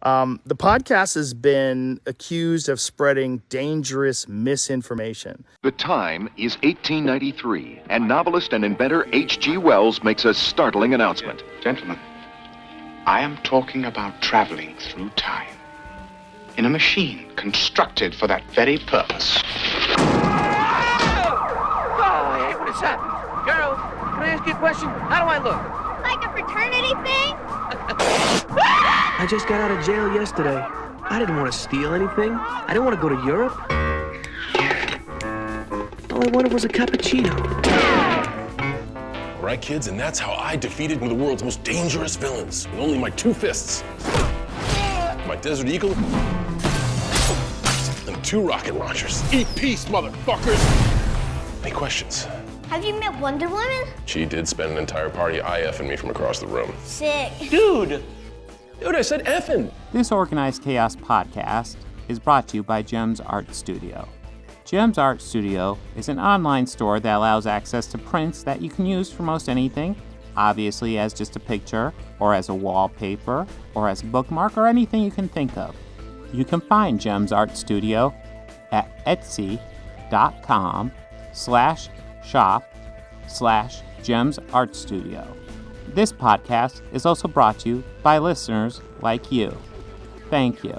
The podcast has been accused of spreading dangerous misinformation. The time is 1893, and novelist and inventor H.G. Wells makes a startling announcement. Gentlemen, I am talking about traveling through time in a machine constructed for that very purpose. Oh, hey, what has happened? Girl, can I ask you a question? How do I look? Like a fraternity thing? I just got out of jail yesterday. I didn't want to steal anything. I didn't want to go to Europe. All I wanted was a cappuccino. All right, kids, and that's how I defeated one of the world's most dangerous villains with only my 2 fists. My Desert Eagle and 2 rocket launchers. Eat peace, motherfuckers! Any questions? Have you met Wonder Woman? She did spend an entire party IFing me from across the room. Sick. Dude, I said effing. This Organized Chaos podcast is brought to you by JEMS Art Studio. JEMS Art Studio is an online store that allows access to prints that you can use for most anything, obviously as just a picture, or as a wallpaper, or as a bookmark, or anything you can think of. You can find JEMS Art Studio at etsy.com/shop/JEMS Art Studio. This podcast is also brought to you by listeners like you. Thank you.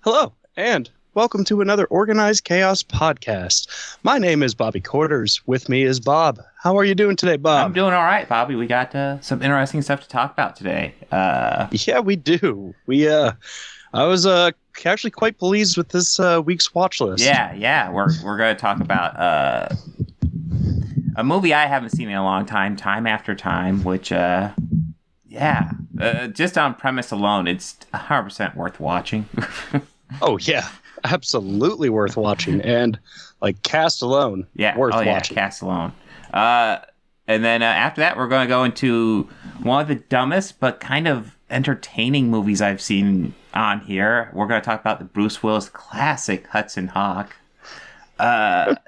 Hello, and welcome to another Organized Chaos podcast. My name is Bobby Quarters. With me is Bob. How are you doing today, Bob? I'm doing all right, Bobby. We got some interesting stuff to talk about today. Yeah, we do. I was actually quite pleased with this week's watch list. Yeah. We're going to talk about a movie I haven't seen in a long time, Time After Time, which, just on premise alone, it's 100% worth watching. Oh, yeah. Absolutely worth watching. And, cast alone, worth watching. Yeah, cast alone. And then after that, we're going to go into one of the dumbest but kind of entertaining movies I've seen on here. We're going to talk about the Bruce Willis classic Hudson Hawk. And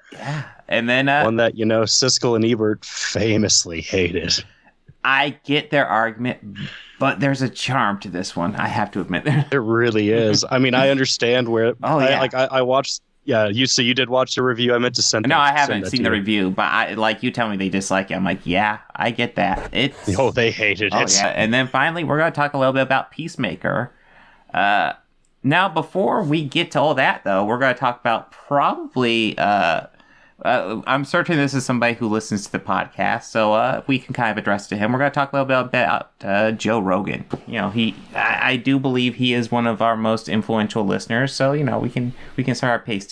then one that, Siskel and Ebert famously hated. I get their argument, but there's a charm to this one, I have to admit. It really is. I mean, I understand where... I watched... Yeah, you did watch the review. I meant to send. No, I haven't seen the review, but you tell me they dislike it. I'm like, yeah, I get that. They hated it. Yeah. And then finally, we're going to talk a little bit about Peacemaker. Now, before we get to all that, though, we're going to talk about probably. I'm certain this is somebody who listens to the podcast, so we can kind of address to him. We're going to talk a little bit about Joe Rogan. I do believe he is one of our most influential listeners, so we can start our piece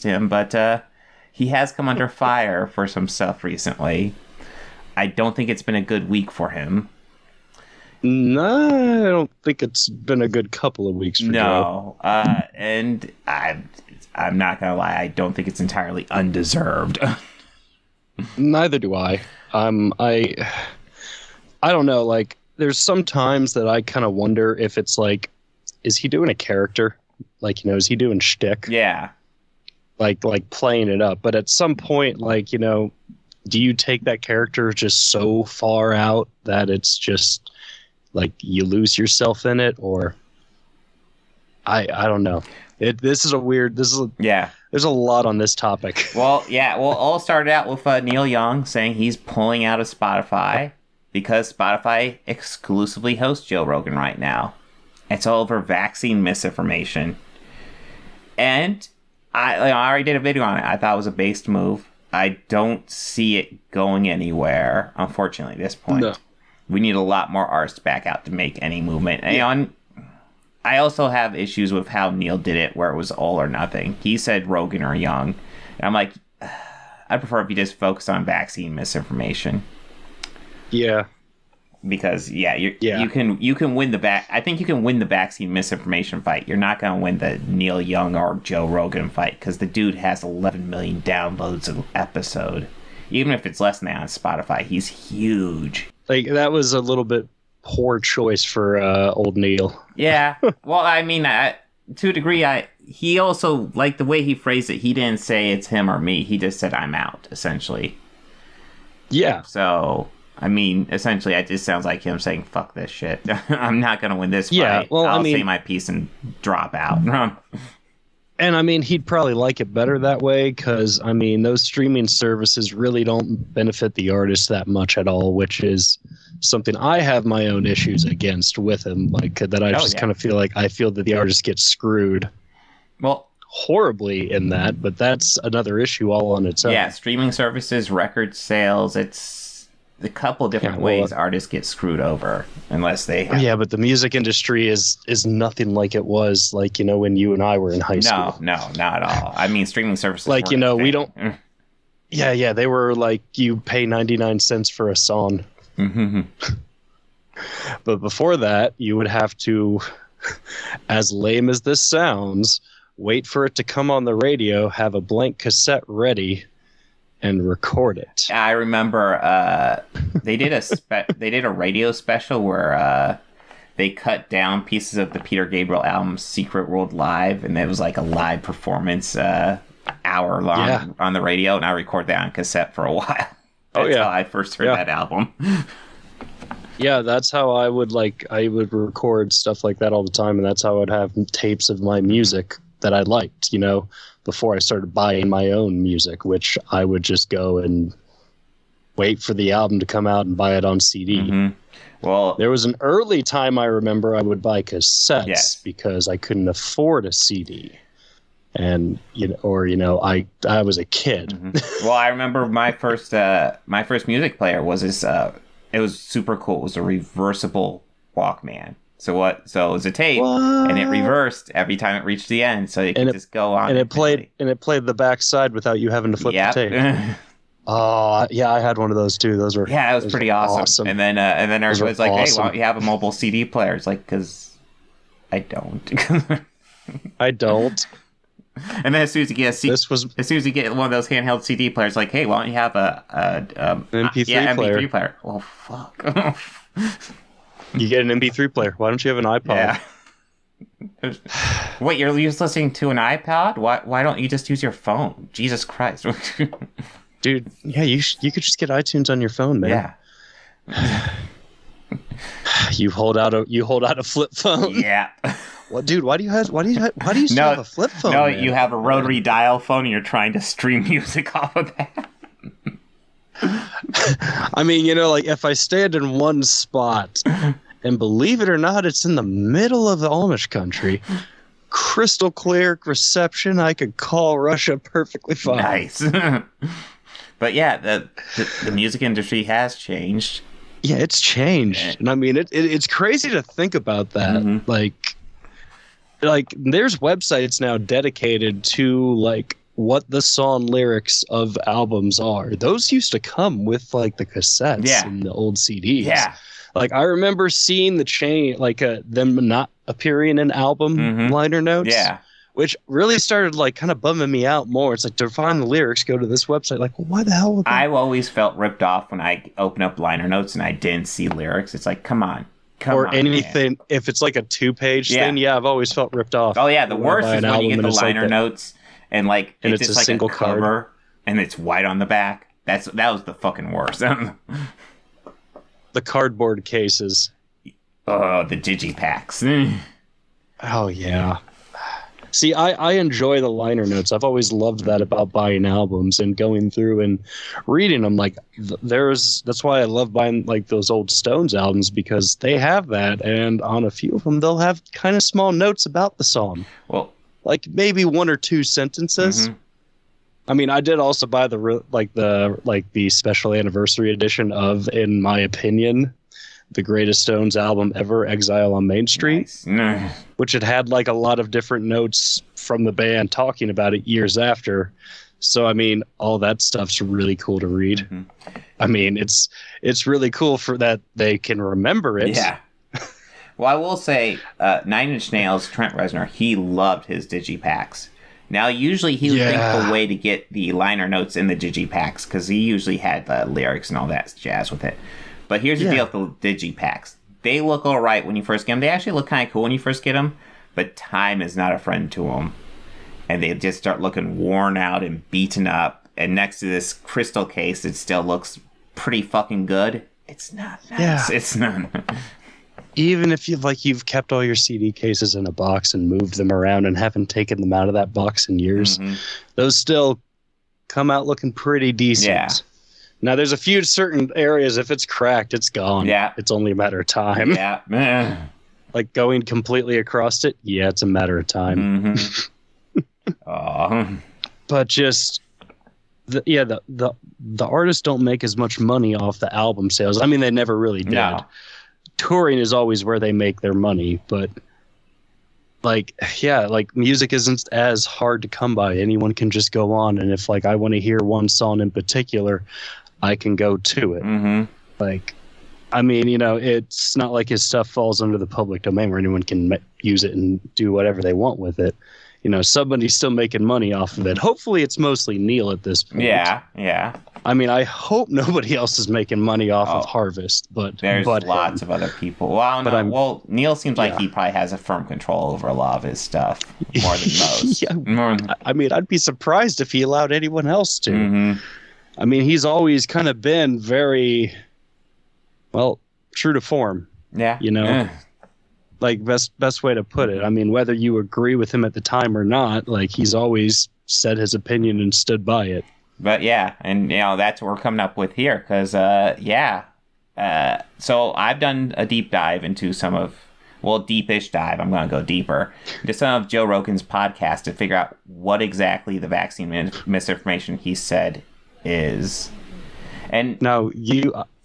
to him. But he has come under fire for some stuff recently. I don't think it's been a good week for him. No, I don't think it's been a good couple of weeks for Joe. And I'm not gonna lie, I don't think it's entirely undeserved. Neither do I. I don't know. There's some times that I kind of wonder if it's is he doing a character? Is he doing shtick? Yeah. Like playing it up. But at some point, do you take that character just so far out that it's just you lose yourself in it, or I don't know. There's a lot on this topic. Well, all started out with Neil Young saying he's pulling out of Spotify because Spotify exclusively hosts Joe Rogan right now. It's all over vaccine misinformation. And I already did a video on it. I thought it was a based move. I don't see it going anywhere, unfortunately, at this point. No. We need a lot more artists back out to make any movement. Yeah. I also have issues with how Neil did it, where it was all or nothing. He said Rogan or Young. And I'm like, I prefer if you just focus on vaccine misinformation. Yeah. Because you can win the I think you can win the vaccine misinformation fight. You're not going to win the Neil Young or Joe Rogan fight because the dude has 11 million downloads an episode. Even if it's less than that on Spotify, he's huge. That was a little bit poor choice for old Neil. Yeah. Well, I mean, to a degree, he also, like, the way he phrased it, he didn't say it's him or me. He just said, I'm out, essentially. Yeah. So, I mean, essentially, it just sounds like him saying, fuck this shit. I'm not going to win this Yeah, fight. well, I'll I mean- say my piece and drop out. And I mean, he'd probably like it better that way because, I mean, those streaming services really don't benefit the artist that much at all, which is something I have my own issues against with him. Like, that I kind of feel like I feel that the artist gets screwed horribly in that, but that's another issue all on its own. Yeah, streaming services, record sales, it's a couple different ways artists get screwed over unless they have... Yeah, but the music industry is nothing like it was, like, you know, when you and I were in high school. No, not at all. I mean, streaming services... Like, you know, we don't... Yeah, they were like, you pay 99 cents for a song. Mm-hmm. But before that, you would have to, as lame as this sounds, wait for it to come on the radio, have a blank cassette ready, and record it. I remember they did a radio special where they cut down pieces of the Peter Gabriel album Secret World Live, and it was like a live performance hour long on the radio, and I recorded that on cassette for a while. That's how I first heard that album. Yeah, that's how I would record stuff like that all the time, and that's how I would have tapes of my music that I liked, you know, before I started buying my own music, which I would just go and wait for the album to come out and buy it on CD. Mm-hmm. Well, there was an early time I remember I would buy cassettes because I couldn't afford a CD. And, you know, I was a kid. Mm-hmm. Well, I remember my first music player was this, it was super cool. It was a reversible Walkman. So it was a tape, and it reversed every time it reached the end, so you could just go on. And it played the back side without you having to flip the tape. Oh, yeah, I had one of those too. Those were it was pretty awesome. And then everybody's like, "Hey, why don't you have a mobile CD player?" It's like, because I don't. I don't. And then as soon as you get one of those handheld CD players, like, "Hey, why don't you have an MP3 player?" Well, fuck. You get an MP3 player. Why don't you have an iPod? Yeah. Wait, you're just listening to an iPod? Why don't you just use your phone? Jesus Christ. Dude, yeah, you could just get iTunes on your phone, man. Yeah. You hold out a flip phone. Yeah. Well, dude, why do you still have a flip phone? No, man? You have a rotary dial phone and you're trying to stream music off of that. I mean, you know, like if I stand in one spot, and believe it or not, it's in the middle of the Amish country, crystal clear reception, I could call Russia perfectly fine. Nice. But yeah, the music industry has changed. Yeah, it's changed. And I mean, it's crazy to think about that. Mm-hmm. Like there's websites now dedicated to like what the song lyrics of albums are. Those used to come with like the cassettes and the old CDs. Yeah. Like I remember seeing the change, like them not appearing in album liner notes. Yeah. Which really started like kind of bumming me out more. It's like to find the lyrics, go to this website. Like, well, why the hell? I've always felt ripped off when I open up liner notes and I didn't see lyrics. It's like, come on. Anything, man. If it's like a 2-page thing, I've always felt ripped off. Oh yeah, the worst is when you get the liner notes and like it's just a like single cover card and it's white on the back. That was the fucking worst. The cardboard cases. Oh, the digipacks. Oh yeah. See, I enjoy the liner notes. I've always loved that about buying albums and going through and reading them. Like that's why I love buying like those old Stones albums, because they have that, and on a few of them they'll have kind of small notes about the song. Well, like maybe 1 or 2 sentences. I mean, I did also buy the special anniversary edition of, in my opinion, the greatest Stones album ever, Exile on Main Street, nice. Which had like a lot of different notes from the band talking about it years after. So, I mean, all that stuff's really cool to read. I mean, it's really cool for that they can remember it. Yeah. Well, I will say, 9 Inch Nails, Trent Reznor, he loved his digipacks. Now, usually he would think of a way to get the liner notes in the digipacks, because he usually had the lyrics and all that jazz with it. But here's the deal with the digipacks. They look all right when you first get them. They actually look kind of cool when you first get them, but time is not a friend to them. and they just start looking worn out and beaten up. And next to this crystal case, it still looks pretty fucking good. It's not nice. Yeah. It's not. Even if you've kept all your CD cases in a box and moved them around and haven't taken them out of that box in years, those still come out looking pretty decent. Yeah. Now, there's a few certain areas, if it's cracked, it's gone. Yeah. It's only a matter of time. Yeah. Like going completely across it, yeah, it's a matter of time. But just, the artists don't make as much money off the album sales. I mean, they never really did. No. Touring is always where they make their money, but music isn't as hard to come by. Anyone can just go on, and if I want to hear one song in particular, I can go to it. I mean, it's not like his stuff falls under the public domain where anyone can use it and do whatever they want with it. Somebody's still making money off of it. Hopefully it's mostly Neil at this point. Yeah. I mean, I hope nobody else is making money off of Harvest, but there's lots of other people. Well, no. Neil seems like he probably has a firm control over a lot of his stuff more than most. I mean, I'd be surprised if he allowed anyone else to. I mean, he's always kind of been very, true to form. Yeah. Best way to put it. I mean, whether you agree with him at the time or not, he's always said his opinion and stood by it. But yeah, and that's what we're coming up with here, because so I've done a deep dive into deepish dive. I'm going to go deeper into some of Joe Rogan's podcast to figure out what exactly the vaccine misinformation he said is. And now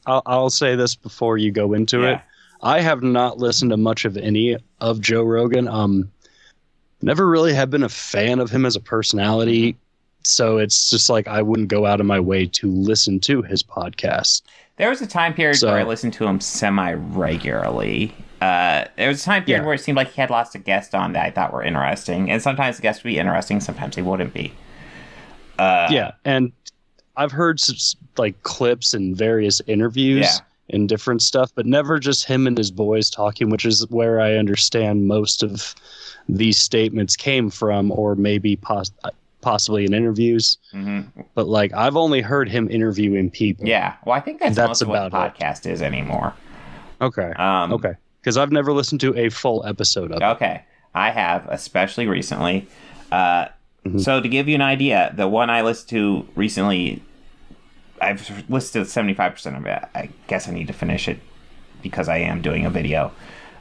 I'll say this before you go into it. I have not listened to much of any of Joe Rogan. Never really have been a fan of him as a personality. So it's just I wouldn't go out of my way to listen to his podcast. There was a time period where I listened to him semi-regularly. There was a time period where it seemed like he had lots of guests on that I thought were interesting. And sometimes the guests would be interesting, sometimes they wouldn't be. And I've heard clips and various interviews and different stuff, but never just him and his boys talking, which is where I understand most of these statements came from, or maybe possibly in interviews. But I've only heard him interviewing people. Yeah, well, I think that's most of what the podcast is anymore. Okay. Okay, because I've never listened to a full episode of it. Okay, I have, especially recently. So to give you an idea, the one I listened to recently, I've listened to 75% of it. I guess I need to finish it because I am doing a video.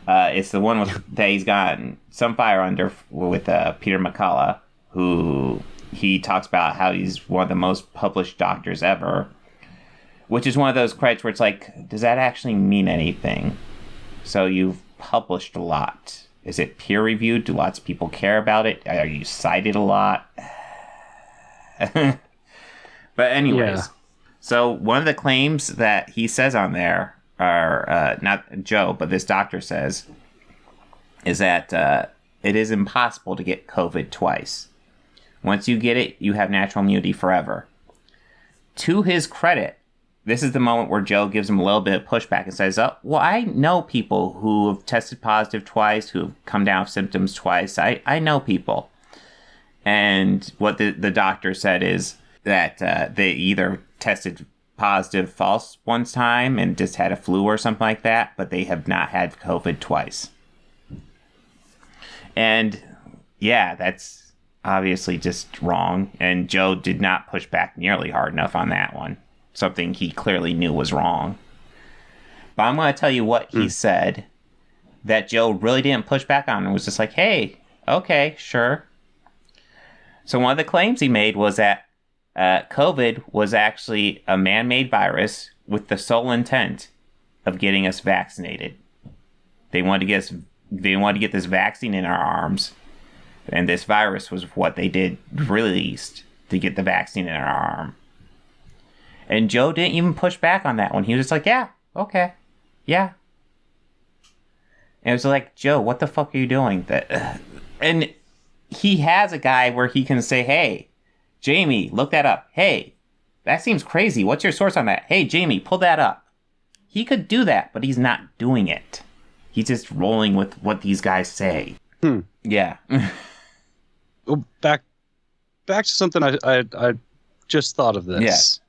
It's the one that he's gotten some fire under with Peter McCullough, who he talks about how he's one of the most published doctors ever, which is one of those credits where it's does that actually mean anything? So you've published a lot. Is it peer-reviewed? Do lots of people care about it? Are you cited a lot? But anyways, so one of the claims that he says on there are, not Joe, but this doctor says, is that it is impossible to get COVID twice. Once you get it, you have natural immunity forever. To his credit, this is the moment where Joe gives him a little bit of pushback and says, I know people who have tested positive twice, who have come down with symptoms twice. I know people. And what the doctor said is that they either tested positive false one time and just had a flu or something like that, but they have not had COVID twice. And yeah, that's obviously just wrong. And Joe did not push back nearly hard enough on that one. Something he clearly knew was wrong. But I'm going to tell you what he said that Joe really didn't push back on and was just hey, okay, sure. So one of the claims he made was that COVID was actually a man-made virus with the sole intent of getting us vaccinated. They wanted to get this vaccine in our arms, and this virus was what they did released to get the vaccine in our arm. And Joe didn't even push back on that one. He was just yeah, okay, yeah. And it was Joe, what the fuck are you doing? And he has a guy where he can say, hey, Jamie, look that up. Hey, that seems crazy. What's your source on that? Hey, Jamie, pull that up. He could do that, but he's not doing it. He's just rolling with what these guys say. Yeah. Well, back back to something I just thought of this. Yes.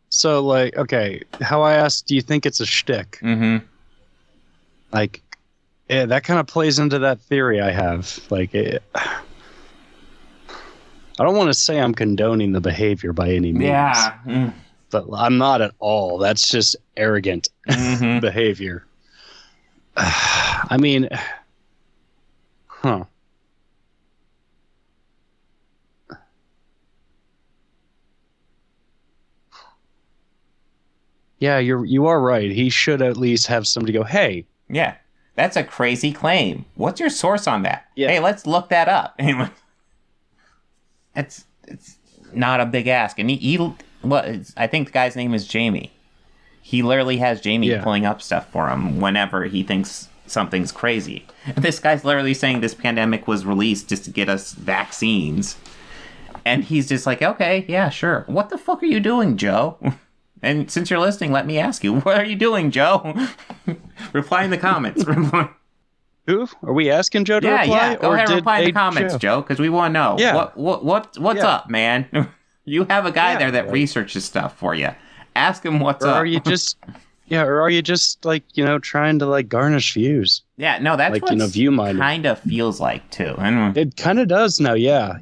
So, like, okay, how I asked, do you think it's a shtick? Mm-hmm. Like, yeah, that kind of plays into that theory I have. Like, I don't want to say I'm condoning the behavior by any means. Yeah. Mm. But I'm not at all. That's just arrogant behavior. I mean, huh. Yeah, you are right. He should at least have somebody go, hey. Yeah, that's a crazy claim. What's your source on that? Yeah. Hey, let's look that up. It's not a big ask. And I think the guy's name is Jamie. He literally has Jamie pulling up stuff for him whenever he thinks something's crazy. And this guy's literally saying this pandemic was released just to get us vaccines. And he's just like, okay, yeah, sure. What the fuck are you doing, Joe? And since you're listening, let me ask you, what are you doing, Joe? Reply in the comments. Who? Are we asking Joe to reply? Yeah, go ahead and reply in the comments, Joe, because we want to know. Yeah. What's up, man? You have a guy there that researches stuff for you. Ask him what's up. Or are you just... Yeah, or are you just, like, trying to, like, garnish views? Yeah, no, that's like, what view-minded. Kind of feels like, too. It kind of does now, yeah.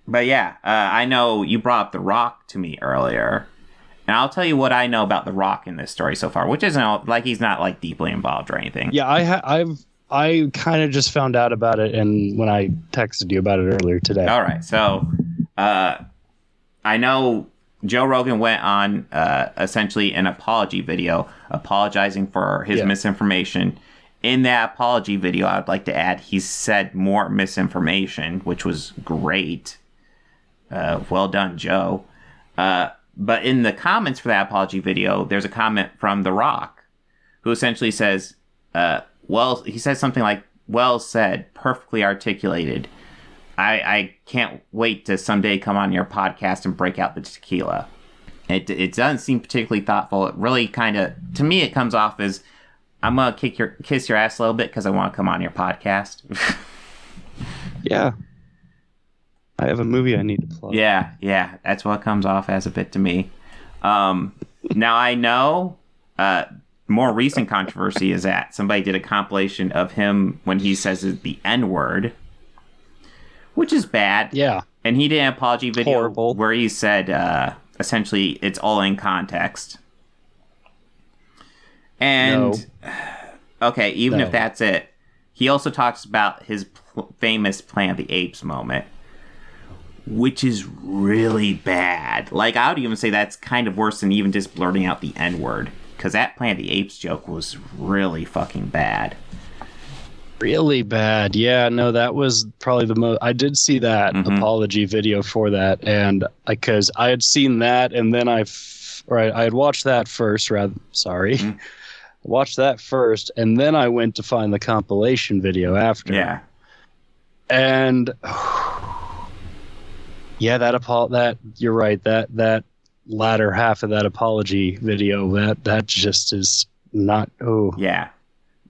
But yeah, I know you brought up The Rock to me earlier, and I'll tell you what I know about The Rock in this story so far, which isn't like he's not like deeply involved or anything. Yeah, I kind of just found out about it, and when I texted you about it earlier today. All right, so I know Joe Rogan went on essentially an apology video apologizing for his misinformation. In that apology video, I would like to add he said more misinformation, which was great. Well done, Joe. But in the comments for that apology video, there's a comment from The Rock, who essentially says, he says something like, well said, perfectly articulated. I can't wait to someday come on your podcast and break out the tequila. It doesn't seem particularly thoughtful. It really kind of, to me, it comes off as, I'm going to kiss your ass a little bit because I want to come on your podcast. Yeah. I have a movie I need to plug. Yeah, that's what it comes off as a bit to me. Now, I know more recent controversy is that somebody did a compilation of him when he says the N-word, which is bad. Yeah. And he did an apology video Horrible. where he said, essentially, it's all in context. And, okay, even if that's it, he also talks about his famous Planet of the Apes moment, which is really bad. Like, I would even say that's kind of worse than even just blurting out the N-word, because that Planet of the Apes joke was really fucking bad. Really bad. Yeah, no, that was probably the most... I did see that apology video for that, and because I had seen that, and then I had watched that first, watched that first, and then I went to find the compilation video after. Yeah. And yeah, that you're right. That latter half of that apology video, that just is not. Oh, yeah.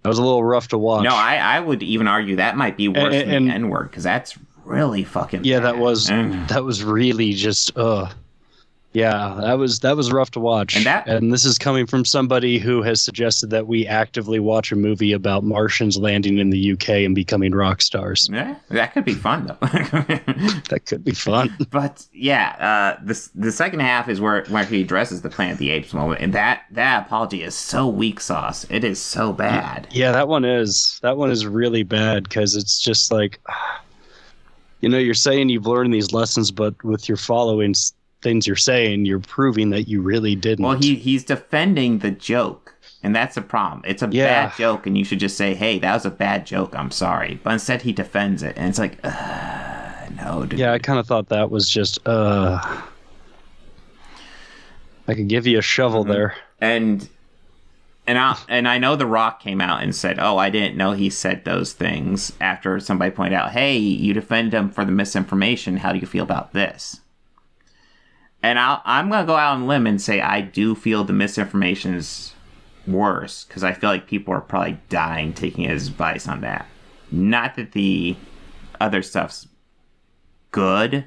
That was a little rough to watch. No, I would even argue that might be worse than the N-word, because that's really fucking yeah, bad. that was really just yeah, that was rough to watch. And this is coming from somebody who has suggested that we actively watch a movie about Martians landing in the UK and becoming rock stars. Yeah, that could be fun though. That could be fun. But yeah, the second half is where he addresses the Planet of the Apes moment, and that apology is so weak sauce. It is so bad. Yeah, that one is really bad, because it's just like, you're saying you've learned these lessons, but with your following things you're saying, you're proving that you really didn't. Well, he's defending the joke, and that's the problem. It's a bad joke, and you should just say, hey, that was a bad joke, I'm sorry. But instead he defends it, and it's like, no, dude. Yeah, I kind of thought that was just, I could give you a shovel there. And I know The Rock came out and said, oh, I didn't know he said those things, after somebody pointed out, hey, you defended him for the misinformation, how do you feel about this? And I'm going to go out on a limb and say I do feel the misinformation is worse, because I feel like people are probably dying taking his advice on that. Not that the other stuff's good.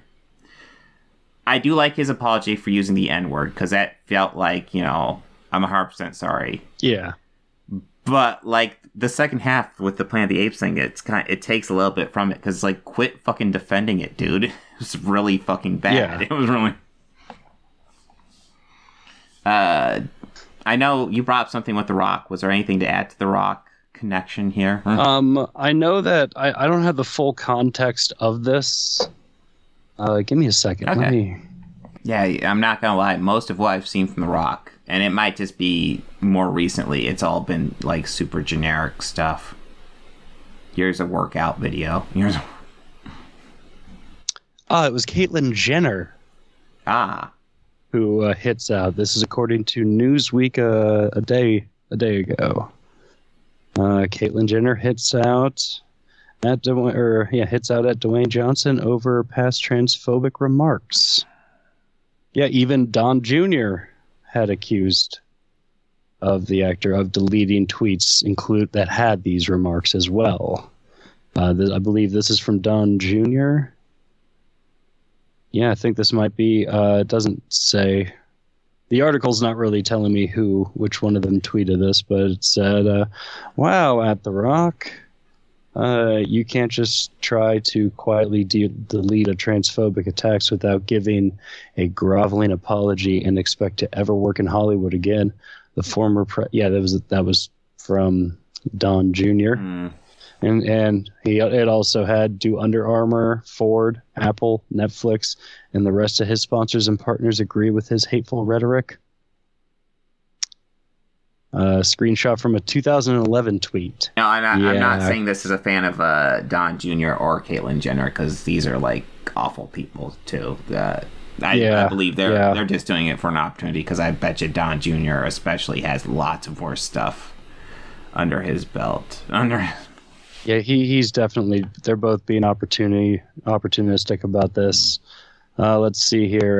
I do like his apology for using the N-word, because that felt like, I'm 100% sorry. Yeah. But, like, the second half with the Planet of the Apes thing, it takes a little bit from it, because, like, quit fucking defending it, dude. It was really fucking bad. Yeah. It was really... I know you brought up something with The Rock. Was there anything to add to The Rock connection here? I know that I don't have the full context of this. Give me a second. Okay. Yeah, I'm not gonna lie. Most of what I've seen from The Rock, and it might just be more recently, it's all been like super generic stuff. Here's a workout video. It was Caitlyn Jenner. Who hits out. This is according to Newsweek a day ago. Caitlyn Jenner hits out at Dwayne Johnson over past transphobic remarks. Yeah, even Don Jr. had accused of the actor of deleting tweets that had these remarks as well. I believe this is from Don Jr. Yeah, I think this might be, it doesn't say, the article's not really telling me which one of them tweeted this, but it said, wow, at The Rock, you can't just try to quietly delete a transphobic attacks without giving a groveling apology and expect to ever work in Hollywood again. The former, that was from Don Jr., And it also had do Under Armour, Ford, Apple, Netflix, and the rest of his sponsors and partners agree with his hateful rhetoric. Screenshot from a 2011 tweet. No, I'm not saying this as a fan of Don Jr. or Caitlyn Jenner, because these are like awful people too. I believe they're just doing it for an opportunity, because I bet you Don Jr. especially has lots of worse stuff under his belt. Yeah, he's definitely. They're both being opportunistic about this. Let's see here.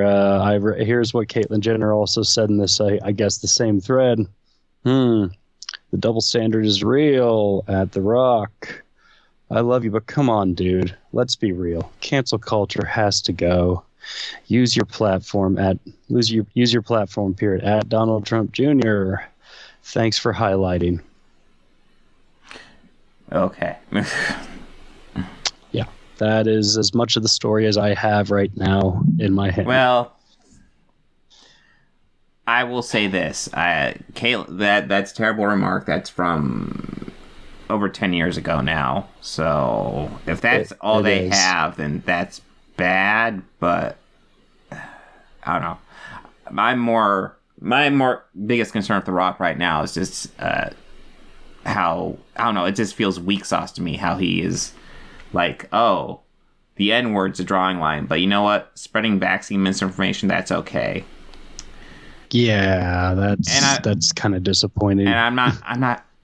Here's what Caitlyn Jenner also said in this. I guess the same thread. The double standard is real at The Rock. I love you, but come on, dude. Let's be real. Cancel culture has to go. Use your platform period at Donald Trump Jr. Thanks for highlighting. Okay. Yeah, that is as much of the story as I have right now in my head. Well, I will say this. That's a terrible remark. That's from over 10 years ago now. So if that's all they have, then that's bad. But I don't know. My more biggest concern with The Rock right now is just how, I don't know, it just feels weak sauce to me how he is like, oh, the N-word's a drawing line, but you know what? Spreading vaccine misinformation, that's okay. Yeah, that's kind of disappointing. And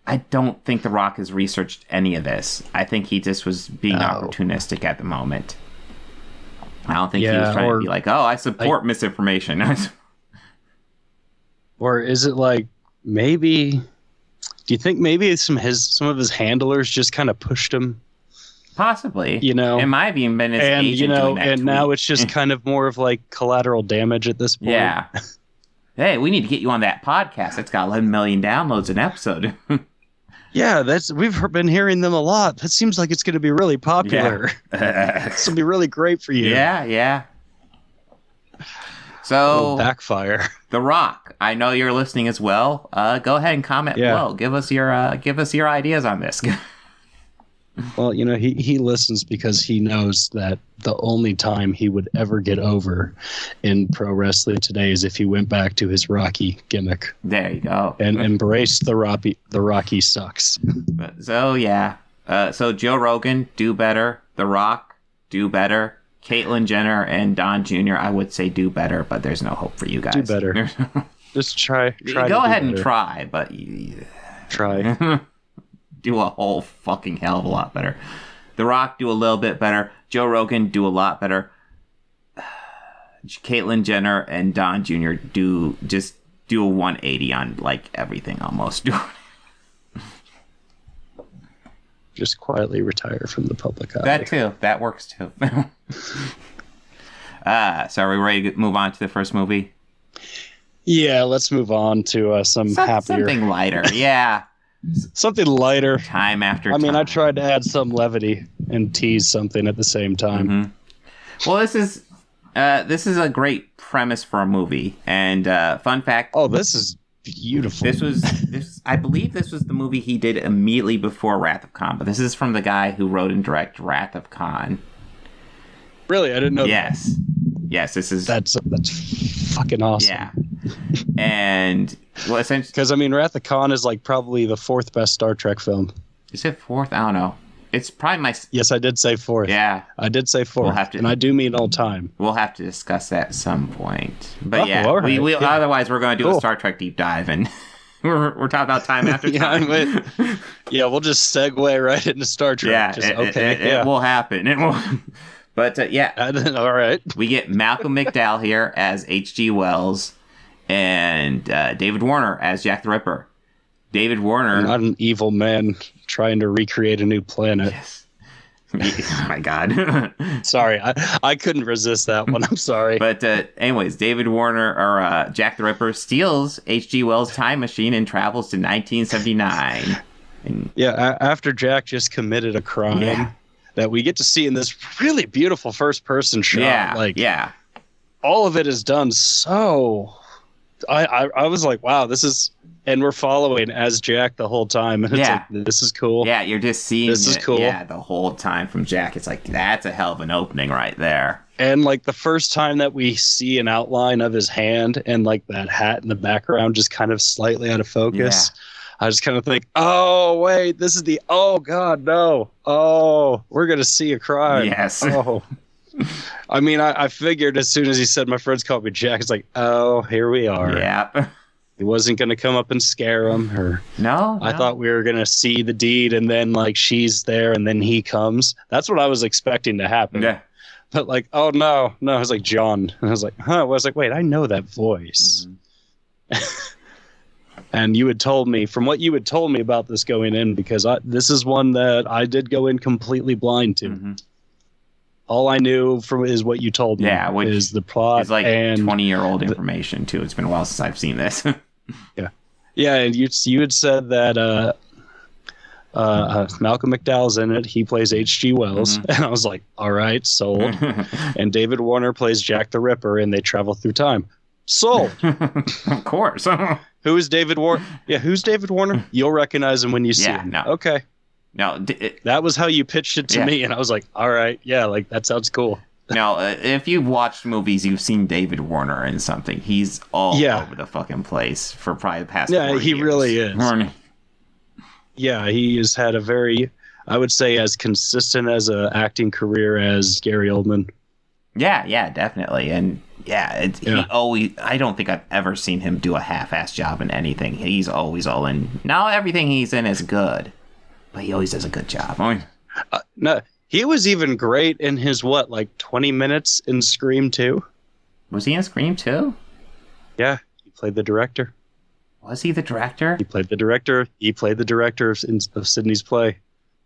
I don't think The Rock has researched any of this. I think he just was being opportunistic at the moment. I don't think he was trying to be like, oh, I support misinformation. Or is it like, maybe... Do you think maybe some of his handlers just kind of pushed him? Possibly. It might have even been his agent doing that tweet. Now it's just kind of more of like collateral damage at this point. Yeah. Hey, we need to get you on that podcast. It's got 11 million downloads an episode. Yeah, we've been hearing them a lot. That seems like it's going to be really popular. Yeah. This will be really great for you. Yeah. So backfire. The Rock. I know you're listening as well. Go ahead and comment below. Give us your ideas on this. Well, he listens because he knows that the only time he would ever get over in pro wrestling today is if he went back to his Rocky gimmick. There you go. And embraced the Rocky sucks. So yeah. So Joe Rogan, do better. The Rock, do better. Caitlyn Jenner and Don Jr., I would say do better, but there's no hope for you guys. Do better. Just try. Go ahead and try, but try. Do a whole fucking hell of a lot better. The Rock, do a little bit better. Joe Rogan, do a lot better. Caitlyn Jenner and Don Jr. do a 180 on like everything almost. just quietly retire from the public eye. That too. That works too. So are we ready to move on to the first movie? Yeah, let's move on to some happier. Something lighter, yeah. Something lighter. Time after time. I mean, I tried to add some levity and tease something at the same time. Mm-hmm. Well, this is a great premise for a movie. And fun fact. Oh, this is beautiful. I believe this was the movie he did immediately before Wrath of Khan. But this is from the guy who wrote and directed Wrath of Khan. Really? I didn't know Yes. that. Yes, this is... That's fucking awesome. Yeah. And, well, essentially... Because, I mean, Wrath of Khan is, like, probably the 4th best Star Trek film. Is it 4th? I don't know. It's probably my... Yes, I did say 4th. Yeah. I did say 4th. And I do mean all time. We'll have to discuss that at some point. But all right. we otherwise we're going to do a Star Trek deep dive, and we're talking about time after time. We'll just segue right into Star Trek. Yeah, it will happen. It will... But, all right. We get Malcolm McDowell here as H.G. Wells and David Warner as Jack the Ripper. David Warner... Not an evil man trying to recreate a new planet. Yes. Oh, my God. Sorry, I couldn't resist that one. I'm sorry. But anyways, David Warner, or Jack the Ripper, steals H.G. Wells' time machine and travels to 1979. After Jack just committed a crime... Yeah. That we get to see in this really beautiful first-person shot. All of it is done so... I was like, wow, this is... And we're following as Jack the whole time. And it's like, this is cool. Yeah, you're just seeing this is cool. Yeah, the whole time from Jack. It's like, that's a hell of an opening right there. And, like, the first time that we see an outline of his hand and, like, that hat in the background just kind of slightly out of focus... Yeah. I just kind of think, oh, wait, this is oh, God, no. Oh, we're going to see a crime. Yes. Oh. I mean, I figured as soon as he said my friends called me Jack, it's like, oh, here we are. Yeah. He wasn't going to come up and scare him. No. I thought we were going to see the deed and then, like, she's there and then he comes. That's what I was expecting to happen. Yeah. But, like, oh, no. I was like, John. And I was like, huh? I was like, wait, I know that voice. Mm-hmm. And you had told me, from what you had told me about this going in, because this is one that I did go in completely blind to. Mm-hmm. All I knew is what you told me. Yeah, which is the plot. It's like 20-year-old information, too. It's been a while since I've seen this. Yeah, and you had said that Malcolm McDowell's in it. He plays H.G. Wells. Mm-hmm. And I was like, all right, sold. And David Warner plays Jack the Ripper, and they travel through time. Sold. Of course. Who is David Warner? Yeah, who's David Warner? You'll recognize him when you see him. No. Okay. No, that was how you pitched it to me, and I was like, all right, yeah, like, that sounds cool. Now, if you've watched movies, you've seen David Warner in something. He's all over the fucking place for probably the past 4 years. Yeah, he really is. Yeah, he has had a very, I would say, as consistent as an acting career as Gary Oldman. Yeah, definitely. And he always, I don't think I've ever seen him do a half-ass job in anything. He's always all in. Now everything he's in is good, but he always does a good job. No, he was even great in his, 20 minutes in Scream 2? Was he in Scream 2? Yeah, he played the director. Was he the director? He played the director. He played the director of Sidney's play.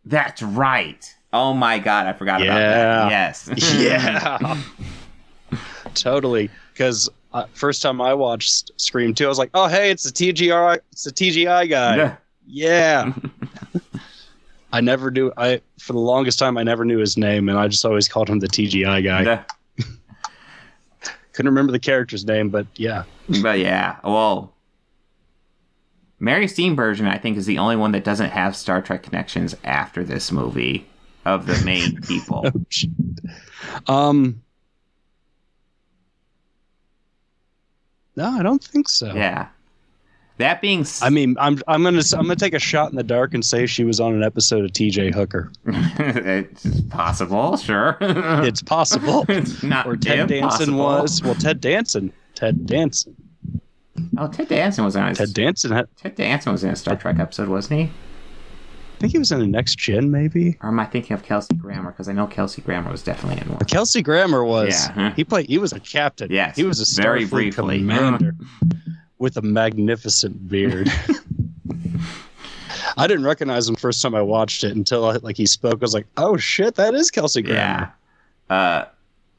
That's right. Oh my God, I forgot about that. Yes. Yeah. Totally. Because first time I watched Scream 2, I was like, oh, hey, it's the TGI guy. Yeah. I never knew. For the longest time, I never knew his name, and I just always called him the TGI guy. Couldn't remember the character's name, but yeah. But yeah, well, Mary Steenburgen, I think, is the only one that doesn't have Star Trek connections after this movie of the main people. No, I don't think so. Yeah. That being I mean, I'm gonna take a shot in the dark and say she was on an episode of T.J. Hooker. It's possible, sure. It's possible. It's not or Ted Danson was. Well, Ted Danson. Oh, Ted Danson was on. Ted Danson was in a Star Trek episode, wasn't he? I think he was in a Next Gen, maybe. Or am I thinking of Kelsey Grammer? Because I know Kelsey Grammer was definitely in one. Kelsey Grammer was. Yeah. He was a captain. Yes. He was a Starfleet commander with a magnificent beard. I didn't recognize him first time I watched it until he spoke. I was like, oh shit, that is Kelsey Grammer. Yeah.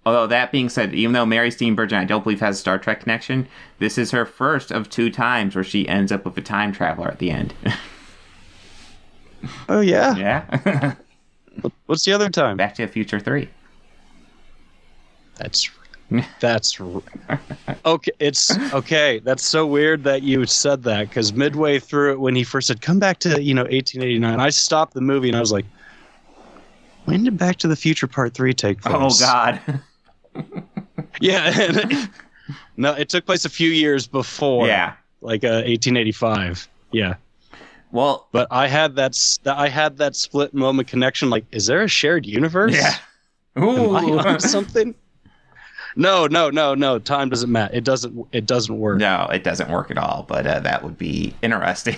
Although that being said, even though Mary Steenburgen I don't believe has a Star Trek connection, this is her first of 2 times where she ends up with a time traveler at the end. Oh yeah. Yeah. What's the other time? Back to the Future 3. That's okay. It's okay. That's so weird that you said that, because midway through it, when he first said, "Come back to 1889," I stopped the movie and I was like, "When did Back to the Future Part 3 take place?" Oh God. Yeah. No, it took place a few years before. Yeah. 1885. Yeah. Well, but I had that split moment connection. Like, is there a shared universe? Yeah. Ooh. Am I on something? No. Time doesn't matter. It doesn't work. No, it doesn't work at all. But that would be interesting.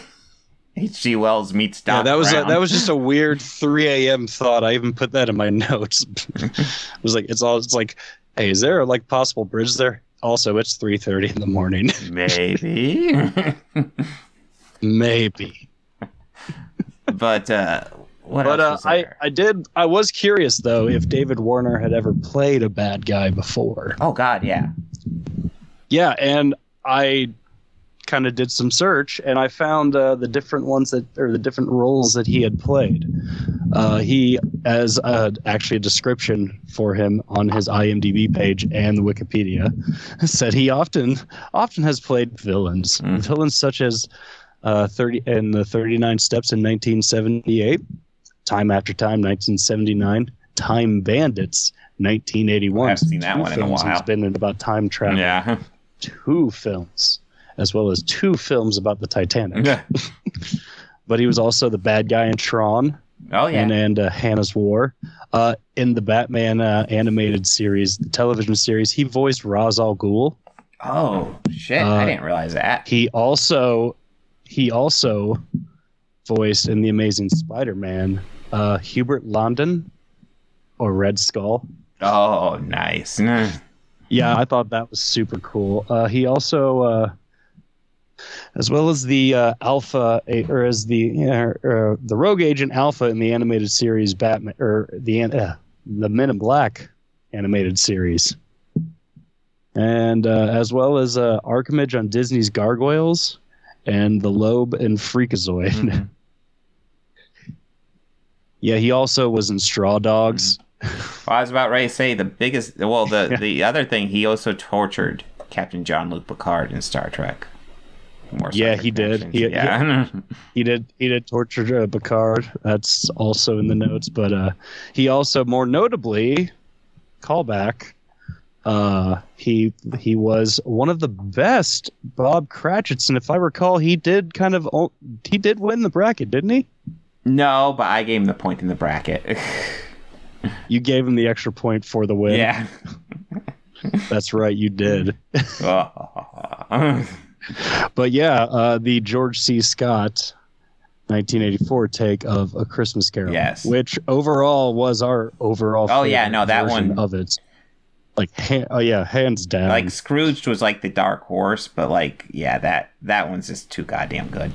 H.G. Wells meets Doc Yeah, Brown. that was just a weird 3 a.m. thought. I even put that in my notes. It was like it's like, hey, is there a possible bridge there? Also, it's 3:30 in the morning. Maybe. Maybe. But what else was there? I was curious though if David Warner had ever played a bad guy before. Oh God, yeah. Yeah, and I kind of did some search and I found the different roles that he had played. He, as actually a description for him on his IMDb page and the Wikipedia, said he often has played villains. Villains such as 39 Steps in 1978, Time After Time 1979, Time Bandits 1981. I haven't seen that one in a while. He's been in about time travel. Yeah. 2 films, as well as 2 films about the Titanic. Yeah. But he was also the bad guy in Tron. Oh yeah. And Hannah's War. In the Batman animated series, the television series, he voiced Ra's al Ghul. Oh shit! I didn't realize that. He also voiced in The Amazing Spider-Man Hubert London, or Red Skull. Oh, nice. Yeah, I thought that was super cool. He also, as well as the Alpha, or as the Rogue Agent Alpha in the animated series Batman, or the Men in Black animated series, and as well as Archimage on Disney's Gargoyles, and the Lobe and Freakazoid. Mm-hmm. Yeah, he also was in Straw Dogs. Well, I was about ready to say the other thing, he also tortured Captain Jean-Luc Picard in Star Trek. He did. He did torture Picard. That's also in the notes. But he also, more notably, callback, he was one of the best Bob Cratchits, and if I recall, he did win the bracket, didn't he? No, but I gave him the point in the bracket. You gave him the extra point for the win. Yeah. That's right, you did. But yeah, the George C. Scott 1984 take of A Christmas Carol, yes, which overall was our overall that one of it. Hands down. Like Scrooged was like the dark horse, but that one's just too goddamn good.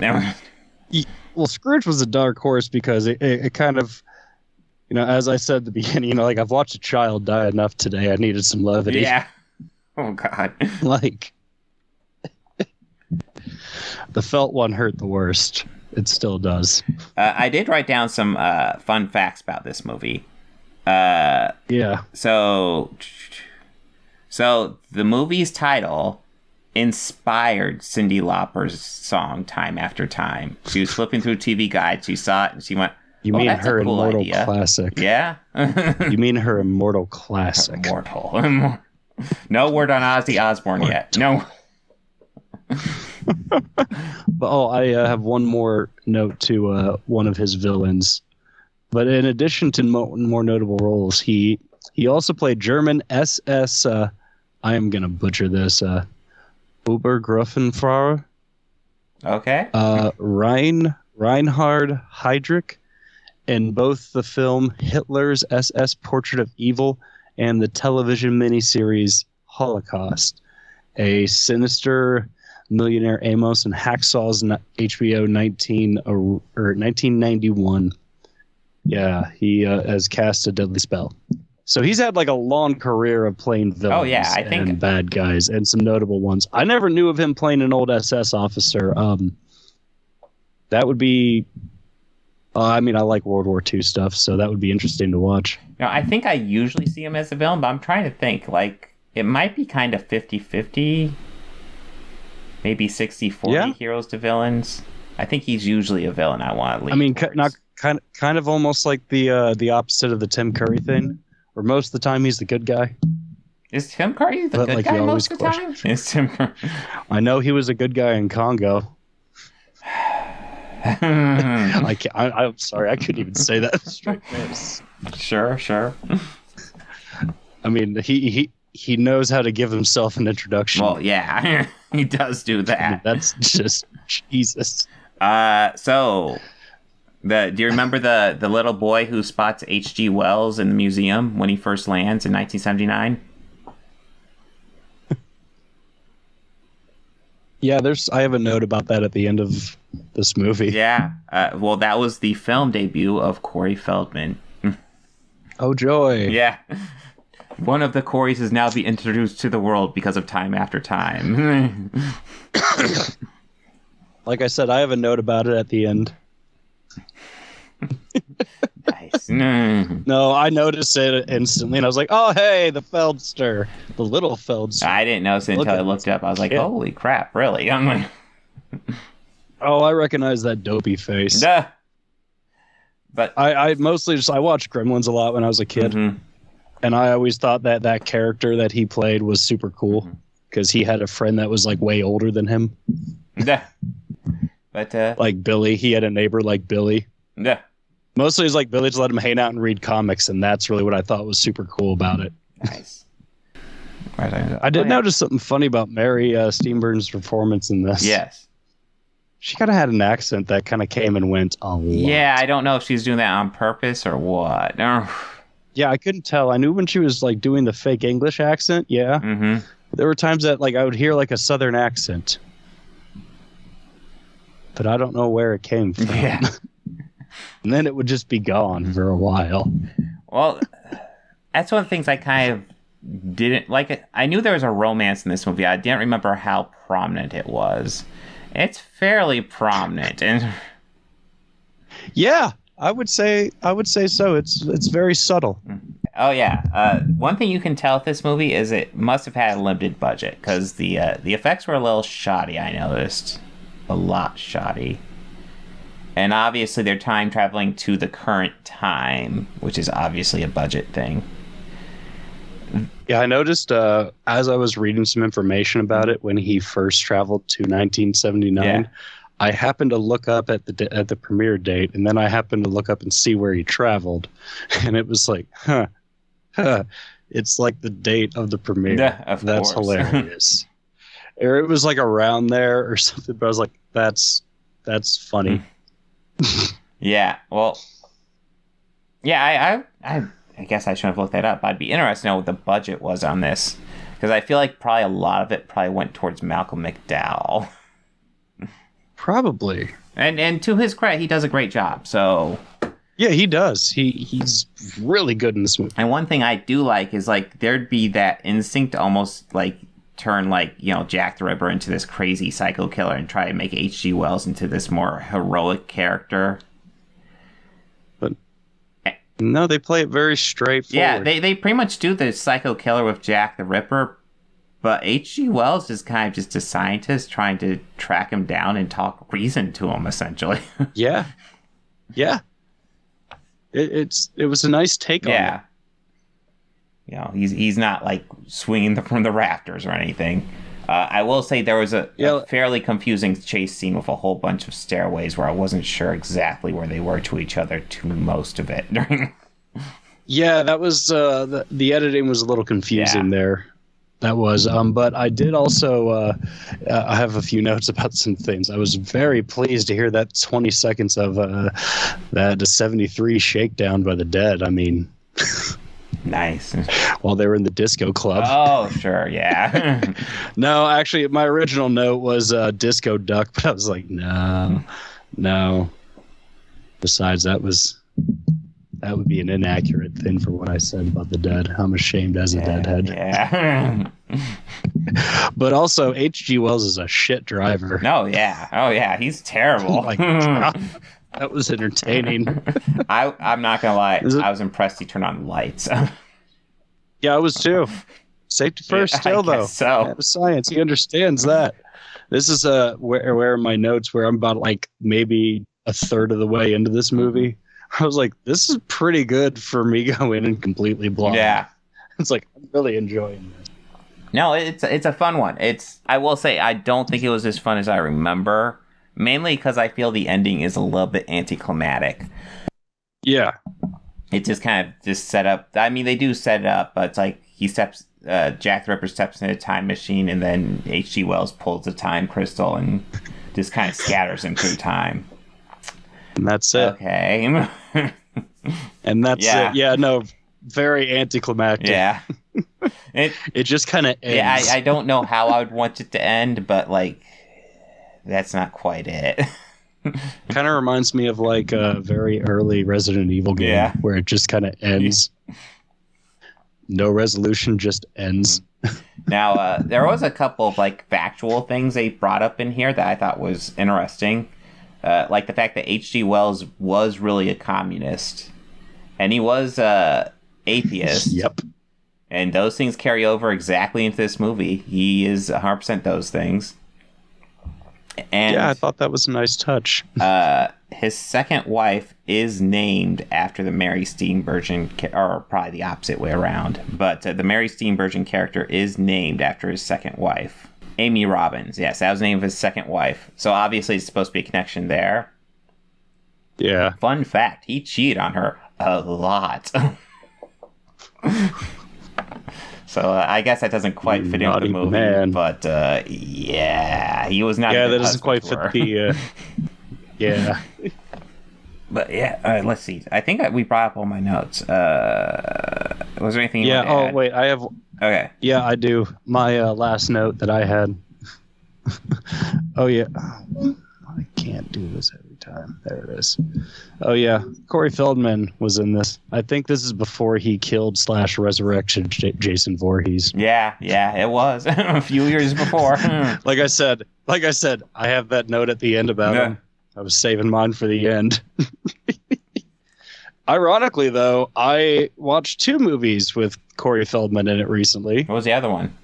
Well, Scrooge was a dark horse because it kind of, as I said at the beginning, I've watched a child die enough today. I needed some levity. Yeah. Oh God. The felt one hurt the worst. It still does. I did write down some fun facts about this movie. Yeah. So the movie's title inspired Cyndi Lauper's song "Time After Time." She was flipping through TV Guide. She saw it and she went, "You mean that's her a cool immortal idea." Classic? Yeah. You mean her immortal classic? Immortal. No word on Ozzy Osbourne yet. No. But I have one more note to one of his villains. But in addition to more notable roles, he also played German SS. I am gonna butcher this. Obergruppenführer. Okay. Reinhard Heydrich in both the film Hitler's SS Portrait of Evil and the television miniseries Holocaust, a sinister Millionaire Amos, and Hacksaw's HBO 1991. Yeah, he has cast a Deadly Spell. So he's had like a long career of playing villains and bad guys, and some notable ones. I never knew of him playing an old SS officer. That would be... I mean, I like World War II stuff, so that would be interesting to watch. No, I think I usually see him as a villain, but I'm trying to think. Like, it might be kind of 50-50. Maybe 60-40 heroes to villains. I think he's usually a villain I want to lean towards. Not kind of almost like the opposite of the Tim Curry thing, where most of the time he's the good guy. Is Tim Curry the good guy most of the time? Is Tim Curry... I know he was a good guy in Congo. I'm sorry, I couldn't even say that straight face. Sure. I mean, he knows how to give himself an introduction. Well, yeah, he does do that. I mean, that's just Jesus. So, do you remember the little boy who spots H.G. Wells in the museum when he first lands in 1979? Yeah, I have a note about that at the end of this movie. Yeah, well, that was the film debut of Corey Feldman. Oh, joy. Yeah. One of the Coreys is now be introduced to the world because of Time After Time. Like I said, I have a note about it at the end. Nice. No, I noticed it instantly, and I was like, oh, hey, the Feldster. The little Feldster. I didn't notice it until I looked it up. I was like, holy crap, really? I'm like... Oh, I recognize that dopey face. Duh. But I mostly I watched Gremlins a lot when I was a kid. Mm-hmm. And I always thought that character that he played was super cool because he had a friend that was like way older than him. Yeah. But like Billy, he had a neighbor like Billy. Yeah. Mostly it's like Billy just let him hang out and read comics, and that's really what I thought was super cool about it. Nice. I did notice something funny about Mary Steenburgen's performance in this. Yes. She kind of had an accent that kind of came and went a lot. Yeah, I don't know if she's doing that on purpose or what. Yeah, I couldn't tell. I knew when she was like doing the fake English accent. Yeah. Mm-hmm. There were times that like I would hear like a Southern accent, but I don't know where it came from. Yeah. And then it would just be gone for a while. Well, that's one of the things I kind of didn't like. I knew there was a romance in this movie. I didn't remember how prominent it was. It's fairly prominent, and yeah, I would say so. It's very subtle. Oh yeah. One thing you can tell with this movie is it must have had a limited budget because the effects were a little shoddy. I noticed a lot shoddy, and obviously they're time traveling to the current time, which is obviously a budget thing. Yeah, I noticed as I was reading some information about it when he first traveled to 1979. Yeah. I happened to look up at the premiere date, and then I happened to look up and see where he traveled, and it was like, it's like the date of the premiere. Yeah, that's hilarious. Or it was like around there or something, but I was like, that's funny. Yeah, well, yeah, I guess I shouldn't have looked that up. I'd be interested to know what the budget was on this, because I feel like probably a lot of it probably went towards Malcolm McDowell. Probably. And to his credit, he does a great job. So yeah, he does. He's really good in this movie. And one thing I do like is like there'd be that instinct to almost like turn like, you know, Jack the Ripper into this crazy psycho killer and try to make H.G. Wells into this more heroic character. But no, they play it very straightforward. Yeah, they pretty much do the psycho killer with Jack the Ripper. But H.G. Wells is kind of just a scientist trying to track him down and talk reason to him, essentially. Yeah. Yeah. It was a nice take on it. Yeah. You know, he's not like swinging from the rafters or anything. I will say there was a fairly confusing chase scene with a whole bunch of stairways where I wasn't sure exactly where they were to each other to most of it. Yeah, that was the editing was a little confusing there. That was, but I did also I have a few notes about some things. I was very pleased to hear that 20 seconds of that 73 shakedown by the Dead. I mean, Nice. while they were in the disco club. Oh, sure, yeah. No, actually, my original note was disco duck, but I was like, no. Besides, that would be an inaccurate thing for what I said about the dead. I'm ashamed as a deadhead. Yeah. But also, H.G. Wells is a shit driver. Oh yeah, he's terrible. Oh my God. That was entertaining. I'm not gonna lie, I was impressed he turned on lights. Yeah, I was too. Safety first, still though. So Man of science, he understands that. This is where my notes where I'm about like maybe a third of the way into this movie. I was like, this is pretty good for me going in completely blind. Yeah, it's like I'm really enjoying this. No, it's a fun one. I will say I don't think it was as fun as I remember, mainly because I feel the ending is a little bit anticlimactic. Yeah. It just kind of just set up. I mean, they do set it up, but it's like Jack the Ripper steps in a time machine, and then H.G. Wells pulls the time crystal and just kind of scatters him through time. And that's it. Okay. And that's it. Yeah, no, very anticlimactic. Yeah. It just kind of ends. Yeah, I don't know how I would want it to end, but like, that's not quite it. Kind of reminds me of like a very early Resident Evil game where it just kind of ends. No resolution, just ends. Now, there was a couple of like factual things they brought up in here that I thought was interesting. Like the fact that H.G. Wells was really a communist. And he was atheist. Yep. And those things carry over exactly into this movie. He is 100% those things. And yeah, I thought that was a nice touch. His second wife is named after the Mary Steenburgen, or probably the opposite way around. But the Mary Steenburgen character is named after his second wife. Amy Robbins. Yes, that was the name of his second wife. So obviously it's supposed to be a connection there. Yeah. Fun fact, he cheated on her a lot. So I guess that doesn't quite fit into the movie, man. But yeah, he was not. Yeah, that doesn't quite fit the. Yeah. But yeah, all right, let's see. I think we brought up all my notes. Was there anything? You Oh wait, I have. Okay. Yeah, I do. My last note that I had. Oh yeah. I can't do this every time. There it is. Oh yeah, Corey Feldman was in this. I think this is before he killed / resurrected Jason Voorhees. Yeah, it was a few years before. Like I said, I have that note at the end about him. I was saving mine for the end. Ironically, though, I watched 2 movies with Corey Feldman in it recently. What was the other one?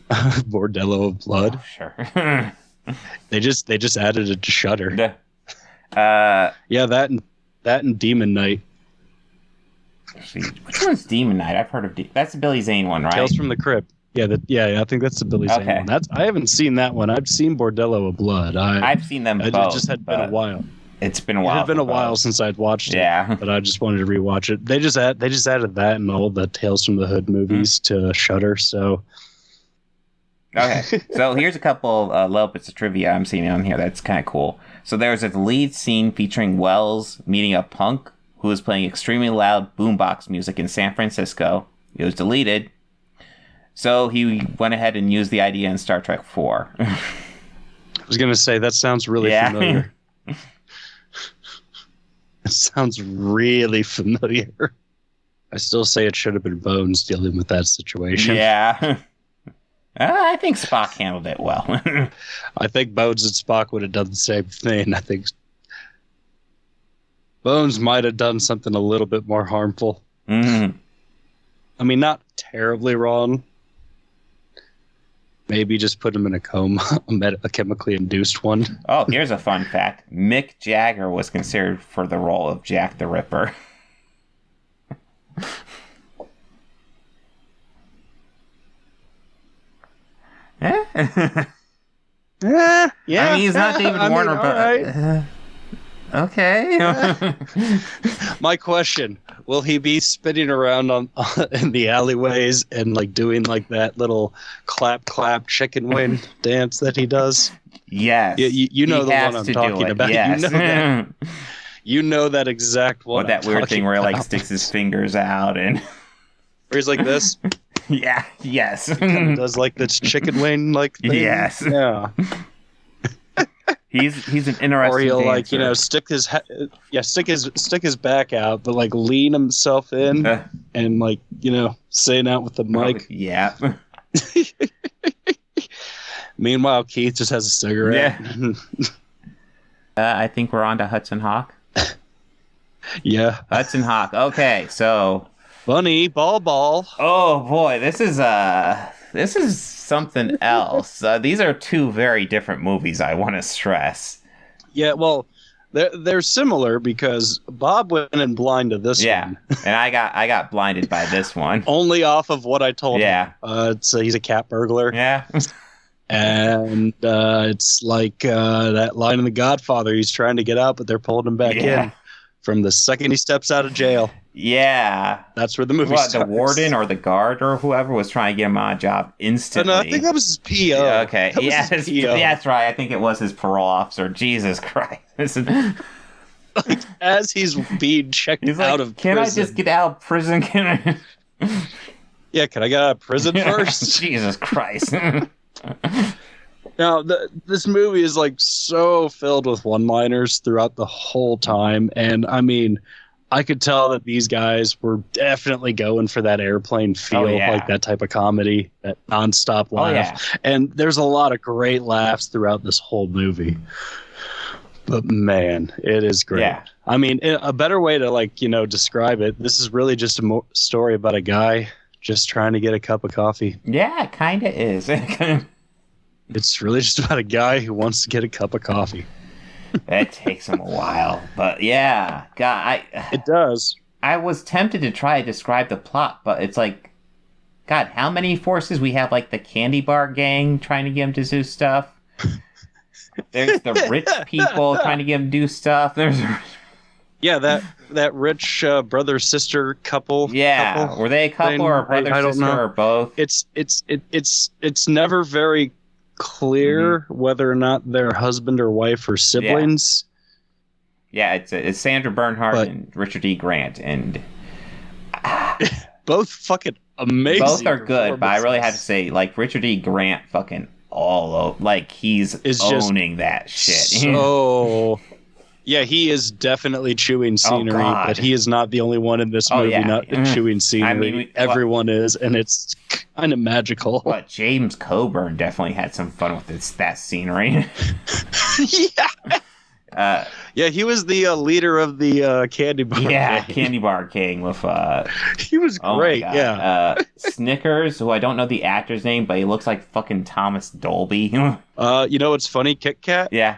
Bordello of Blood. Oh, sure. They just added it to Shudder. Yeah, that and Demon Knight. Which one's Demon Knight? I've heard of that's the Billy Zane one, right? Tales from the Crypt. Yeah, I think that's the Billy Zane one. I haven't seen that one. I've seen Bordello of Blood. I've seen them both. It just had been a while. It's been a while. It had been a while since I'd watched it. Yeah, but I just wanted to rewatch it. They just added that and all the Tales from the Hood movies to Shudder. So. Okay, so here's a couple little bits of trivia I'm seeing on here that's kind of cool. So there's a lead scene featuring Wells meeting a punk who was playing extremely loud boombox music in San Francisco. It was deleted, so he went ahead and used the idea in Star Trek 4. I was going to say, that sounds really familiar. It sounds really familiar. I still say it should have been Bones dealing with that situation. Yeah. I think Spock handled it well. I think Bones and Spock would have done the same thing. I think Bones might have done something a little bit more harmful. Mm-hmm. I mean, not terribly wrong. Maybe just put him in a coma, a chemically induced one. Oh, here's a fun fact. Mick Jagger was considered for the role of Jack the Ripper. Yeah. I mean, he's not David Warner, but right. Okay. My question: will he be spinning around in the alleyways and like doing like that little clap chicken wing dance that he does? Yes. You know the one I'm talking about. Yes. You know that exact one. Or that weird thing where he like sticks his fingers out and. Where he's like this. Yeah. Yes. Does like this chicken wing like thing. Yes. Yeah. He's an interesting. Or he'll dancer. like stick his back out, but like lean himself in and like saying out with the mic. Yeah. Meanwhile, Keith just has a cigarette. Yeah. I think we're on to Hudson Hawk. Yeah. Hudson Hawk. Okay, so Bunny ball. oh boy, this is something else. These are two very different movies. I want to stress. Yeah, well, they're similar because Bob went in blind to this one. And I got blinded by this one. Only off of what I told him. Yeah. He's a cat burglar. Yeah. And it's like that line in The Godfather. He's trying to get out, but they're pulling him back in from the second he steps out of jail. Yeah. That's where the movie starts. The warden or the guard or whoever was trying to get him on a job instantly. No, I think that was his PO. Yeah, okay. Yeah, that's right. I think it was his parole officer. Jesus Christ. Like, as he's being checked out of prison. Can I just get out of prison? Can I? Yeah, can I get out of prison first? Jesus Christ. Now, this movie is like so filled with one-liners throughout the whole time, and I mean, I could tell that these guys were definitely going for that airplane feel, like that type of comedy, that nonstop laugh. And there's a lot of great laughs throughout this whole movie. But man, it is great. Yeah. I mean, a better way to describe it, this is really just a story about a guy just trying to get a cup of coffee. Yeah, it kind of is. It's really just about a guy who wants to get a cup of coffee. It takes him a while, but yeah, God, it does. I was tempted to try to describe the plot, but it's like, God, how many forces we have? Like the candy bar gang trying to get him to do stuff. There's the rich people trying to get him to do stuff. There's that rich brother sister couple. Yeah, couple were they a couple or a brother sister or both? It's never very clear whether or not they're husband or wife or siblings. Yeah, it's Sandra Bernhard and Richard E. Grant, and both fucking amazing. Both are good, but I really have to say, like, Richard E. Grant fucking all over, like, he's owning that shit. So yeah, he is definitely chewing scenery, but he is not the only one in this movie not chewing scenery. I mean, everyone is, and it's kind of magical. But James Coburn definitely had some fun with that scenery. Yeah, he was the leader of the candy bar. Yeah, gang. candy bar king with. He was great. Yeah, Snickers, who I don't know the actor's name, but he looks like fucking Thomas Dolby. You know what's funny? Kit Kat. Yeah.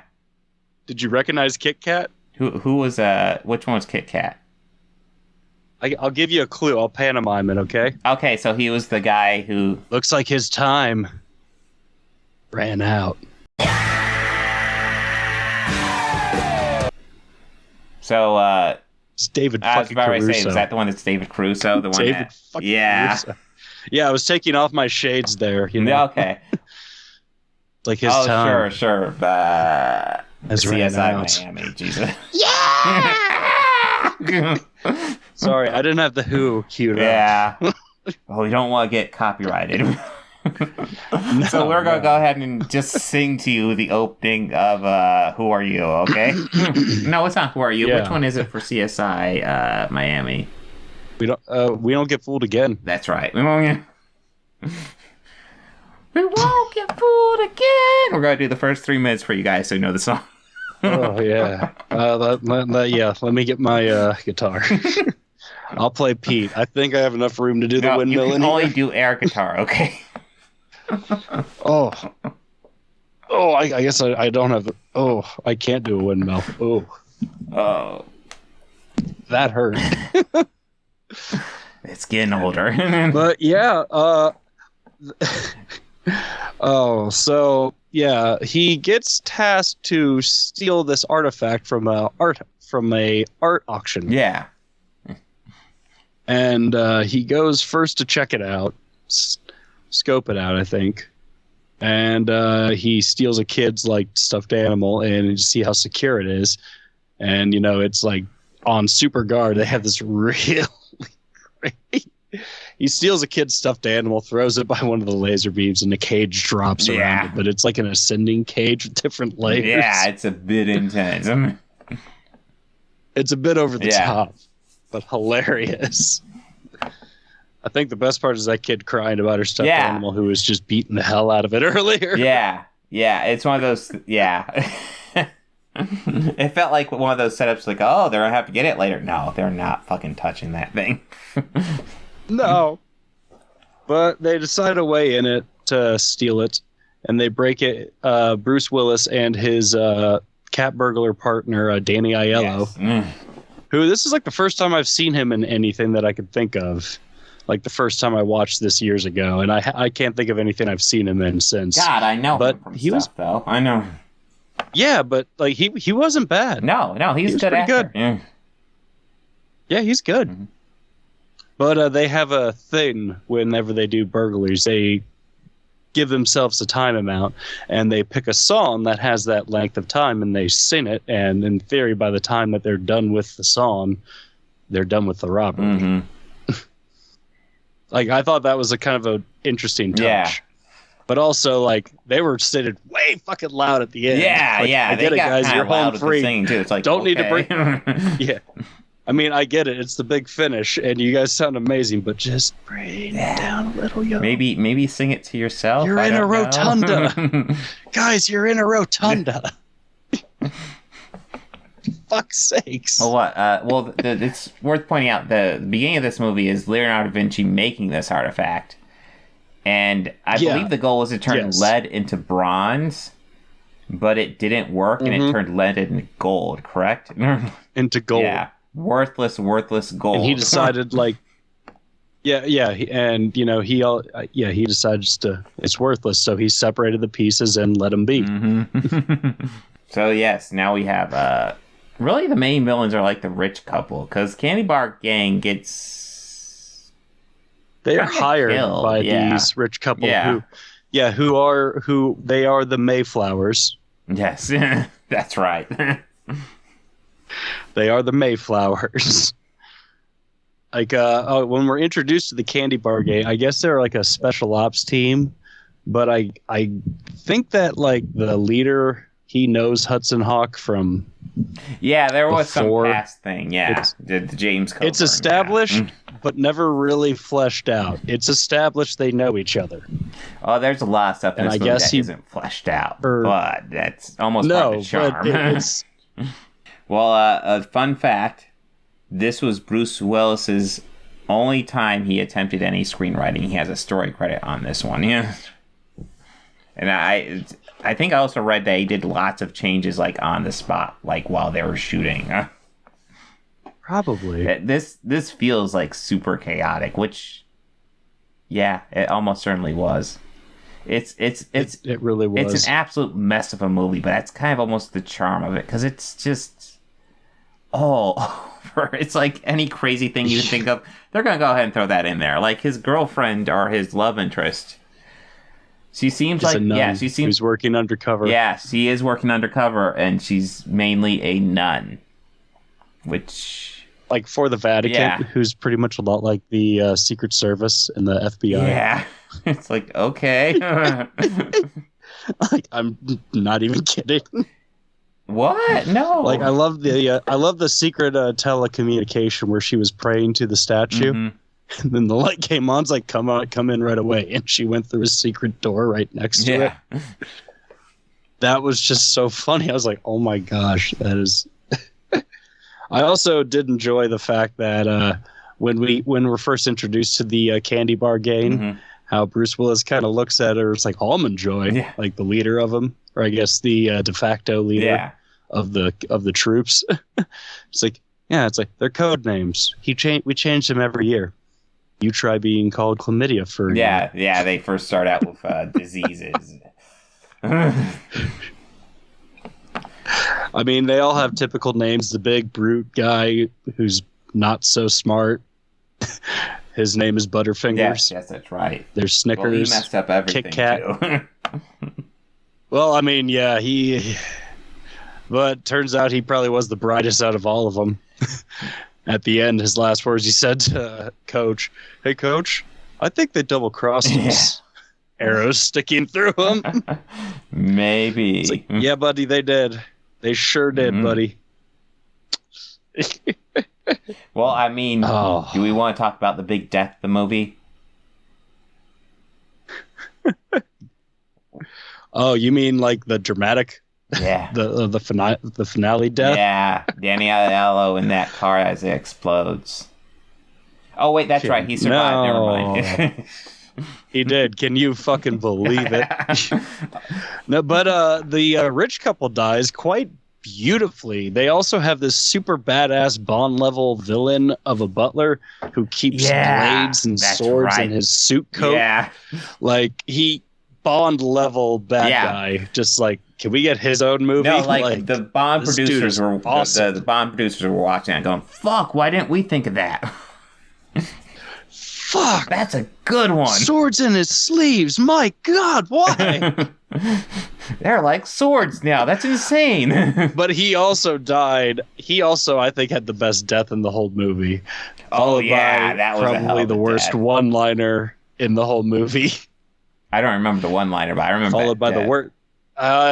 Did you recognize Kit Kat? Who was which one was Kit Kat? I'll give you a clue. I'll pantomime it, okay? Okay, so he was the guy who looks like his time ran out. So it's David I was fucking about to Caruso. say, is that the one that's David Caruso? The one David fucking Caruso. Yeah, I was taking off my shades there. You know? Okay. Like his time. Sure. CSI Miami, Jesus. Yeah! Sorry, I didn't have the Who queued up. Yeah. Oh, we don't want to get copyrighted. So we're going to go ahead and just sing to you the opening of Who Are You, okay? No, it's not Who Are You. Yeah. Which one is it for CSI Miami? We don't get fooled again. That's right. We won't get fooled again. We're going to do the first 3 minutes for you guys so you know the song. Oh, yeah. Let me get my guitar. I'll play Pete. I think I have enough room to do the windmill in here. You can only do air guitar, okay? I guess I don't have... I can't do a windmill. Oh. That hurt. It's getting older. But yeah, he gets tasked to steal this artifact from a art auction. Yeah. And he goes first to check it out, scope it out, I think. And he steals a kid's like stuffed animal and you see how secure it is. And it's like on super guard. They have this really great He steals a kid's stuffed animal, throws it by one of the laser beams, and the cage drops around it. But it's like an ascending cage with different layers. Yeah, it's a bit intense. It's a bit over the top, but hilarious. I think the best part is that kid crying about her stuffed animal who was just beating the hell out of it earlier. Yeah, it's one of those. Yeah. It felt like one of those setups like, oh, they're going to have to get it later. No, they're not fucking touching that thing. No. But they decide a way in it to steal it, and they break it. Bruce Willis and his cat burglar partner, Danny Aiello, who this is like the first time I've seen him in anything that I could think of. Like the first time I watched this years ago, and I can't think of anything I've seen him in since. God, I know but him from he stuff, though. I know. Yeah, but like he wasn't bad. No, he's a good actor. Good. Yeah, he's good. Mm-hmm. But they have a thing whenever they do burglaries. They give themselves a time amount, and they pick a song that has that length of time, and they sing it. And in theory, by the time that they're done with the song, they're done with the robbery. Mm-hmm. Like, I thought that was a kind of an interesting touch. Yeah. But also, like, they were sitting way fucking loud at the end. Yeah, like, yeah. I get it, guys. You're home free. Too. It's like, don't need to break. Yeah. I mean, I get it. It's the big finish, and you guys sound amazing, but just bring it down a little, yo. Maybe sing it to yourself. You're in a rotunda. Guys, you're in a rotunda. Fuck's sakes. Well, what? It's worth pointing out the beginning of this movie is Leonardo da Vinci making this artifact. And I believe the goal was to turn lead into bronze, but it didn't work, and it turned lead into gold, correct? Into gold. Yeah. Worthless gold. And he decided, like, and, you know, he decides it's worthless, so he separated the pieces and let them be. Mm-hmm. So, yes, now we have, really the main villains are like the rich couple, because Candy Bar Gang gets... They are hired by these rich couple who they are the Mayflowers. Yes, that's right. They are the Mayflowers. Like, when we're introduced to the Candy Bar Gang, I guess they're like a special ops team, but I think that like the leader, he knows Hudson Hawk from. Yeah, there was some past thing. Yeah, the James. Coburn, it's established, but never really fleshed out. It's established they know each other. Oh, there's a lot of stuff in this movie that isn't fleshed out, but that's almost part of the charm. Well, a fun fact: this was Bruce Willis's only time he attempted any screenwriting. He has a story credit on this one. Yeah, and I think I also read that he did lots of changes, like, on the spot, like, while they were shooting. Probably. This feels, like, super chaotic, which, yeah, it almost certainly was. It really was. It's an absolute mess of a movie, but that's kind of almost the charm of it, because it's just all over. It's like any crazy thing you think of, they're going to go ahead and throw that in there. Like, his girlfriend or his love interest... She seems like, she seems... She's working undercover. Yeah, she is working undercover, and she's mainly a nun. Which... Like, for the Vatican, who's pretty much a lot like the Secret Service and the FBI. Yeah. It's like, okay. Like, I'm not even kidding. What? No. Like, I love the secret telecommunication where she was praying to the statue. Mm-hmm. And then the light came on. It's like, come in right away. And she went through a secret door right next to it. That was just so funny. I was like, oh my gosh, that is. I also did enjoy the fact that when we're first introduced to the Candy Bar Gang, how Bruce Willis kind of looks at her. It's like Almond Joy, like the leader of them, or I guess the de facto leader of the troops. It's like, it's like their code names. We change them every year. You try being called chlamydia for yeah. They first start out with diseases. I mean, they all have typical names. The big brute guy who's not so smart. His name is Butterfingers. Yes, that's right. There's Snickers. Well, he messed up everything Kit Kat. Too. Well, I mean, but turns out he probably was the brightest out of all of them. At the end, his last words, he said to Coach, "Hey, Coach, I think they double-crossed us." Arrows sticking through him. Maybe. It's like, yeah, buddy, they did. They sure did, buddy. Well, I mean, do we want to talk about the big death of the movie? Oh, you mean like the dramatic? Yeah. The finale death? Yeah. Daniello in that car as it explodes. Oh, wait, that's right. He survived. Never mind. He did. Can you fucking believe it? No, but the rich couple dies quite beautifully. They also have this super badass Bond level villain of a butler who keeps blades and swords in his suit coat. Yeah. Like he Bond level bad guy. Just like, can we get his own movie? No, like the Bond producers were awesome. The Bond producers were watching that going, fuck, why didn't we think of that? Fuck. That's a good one. Swords in his sleeves. My God, why? They're like swords now. That's insane. But he also died. He also, I think, had the best death in the whole movie. Oh, yeah. That was probably the worst one-liner in the whole movie. I don't remember the one-liner, but I remember followed by the word.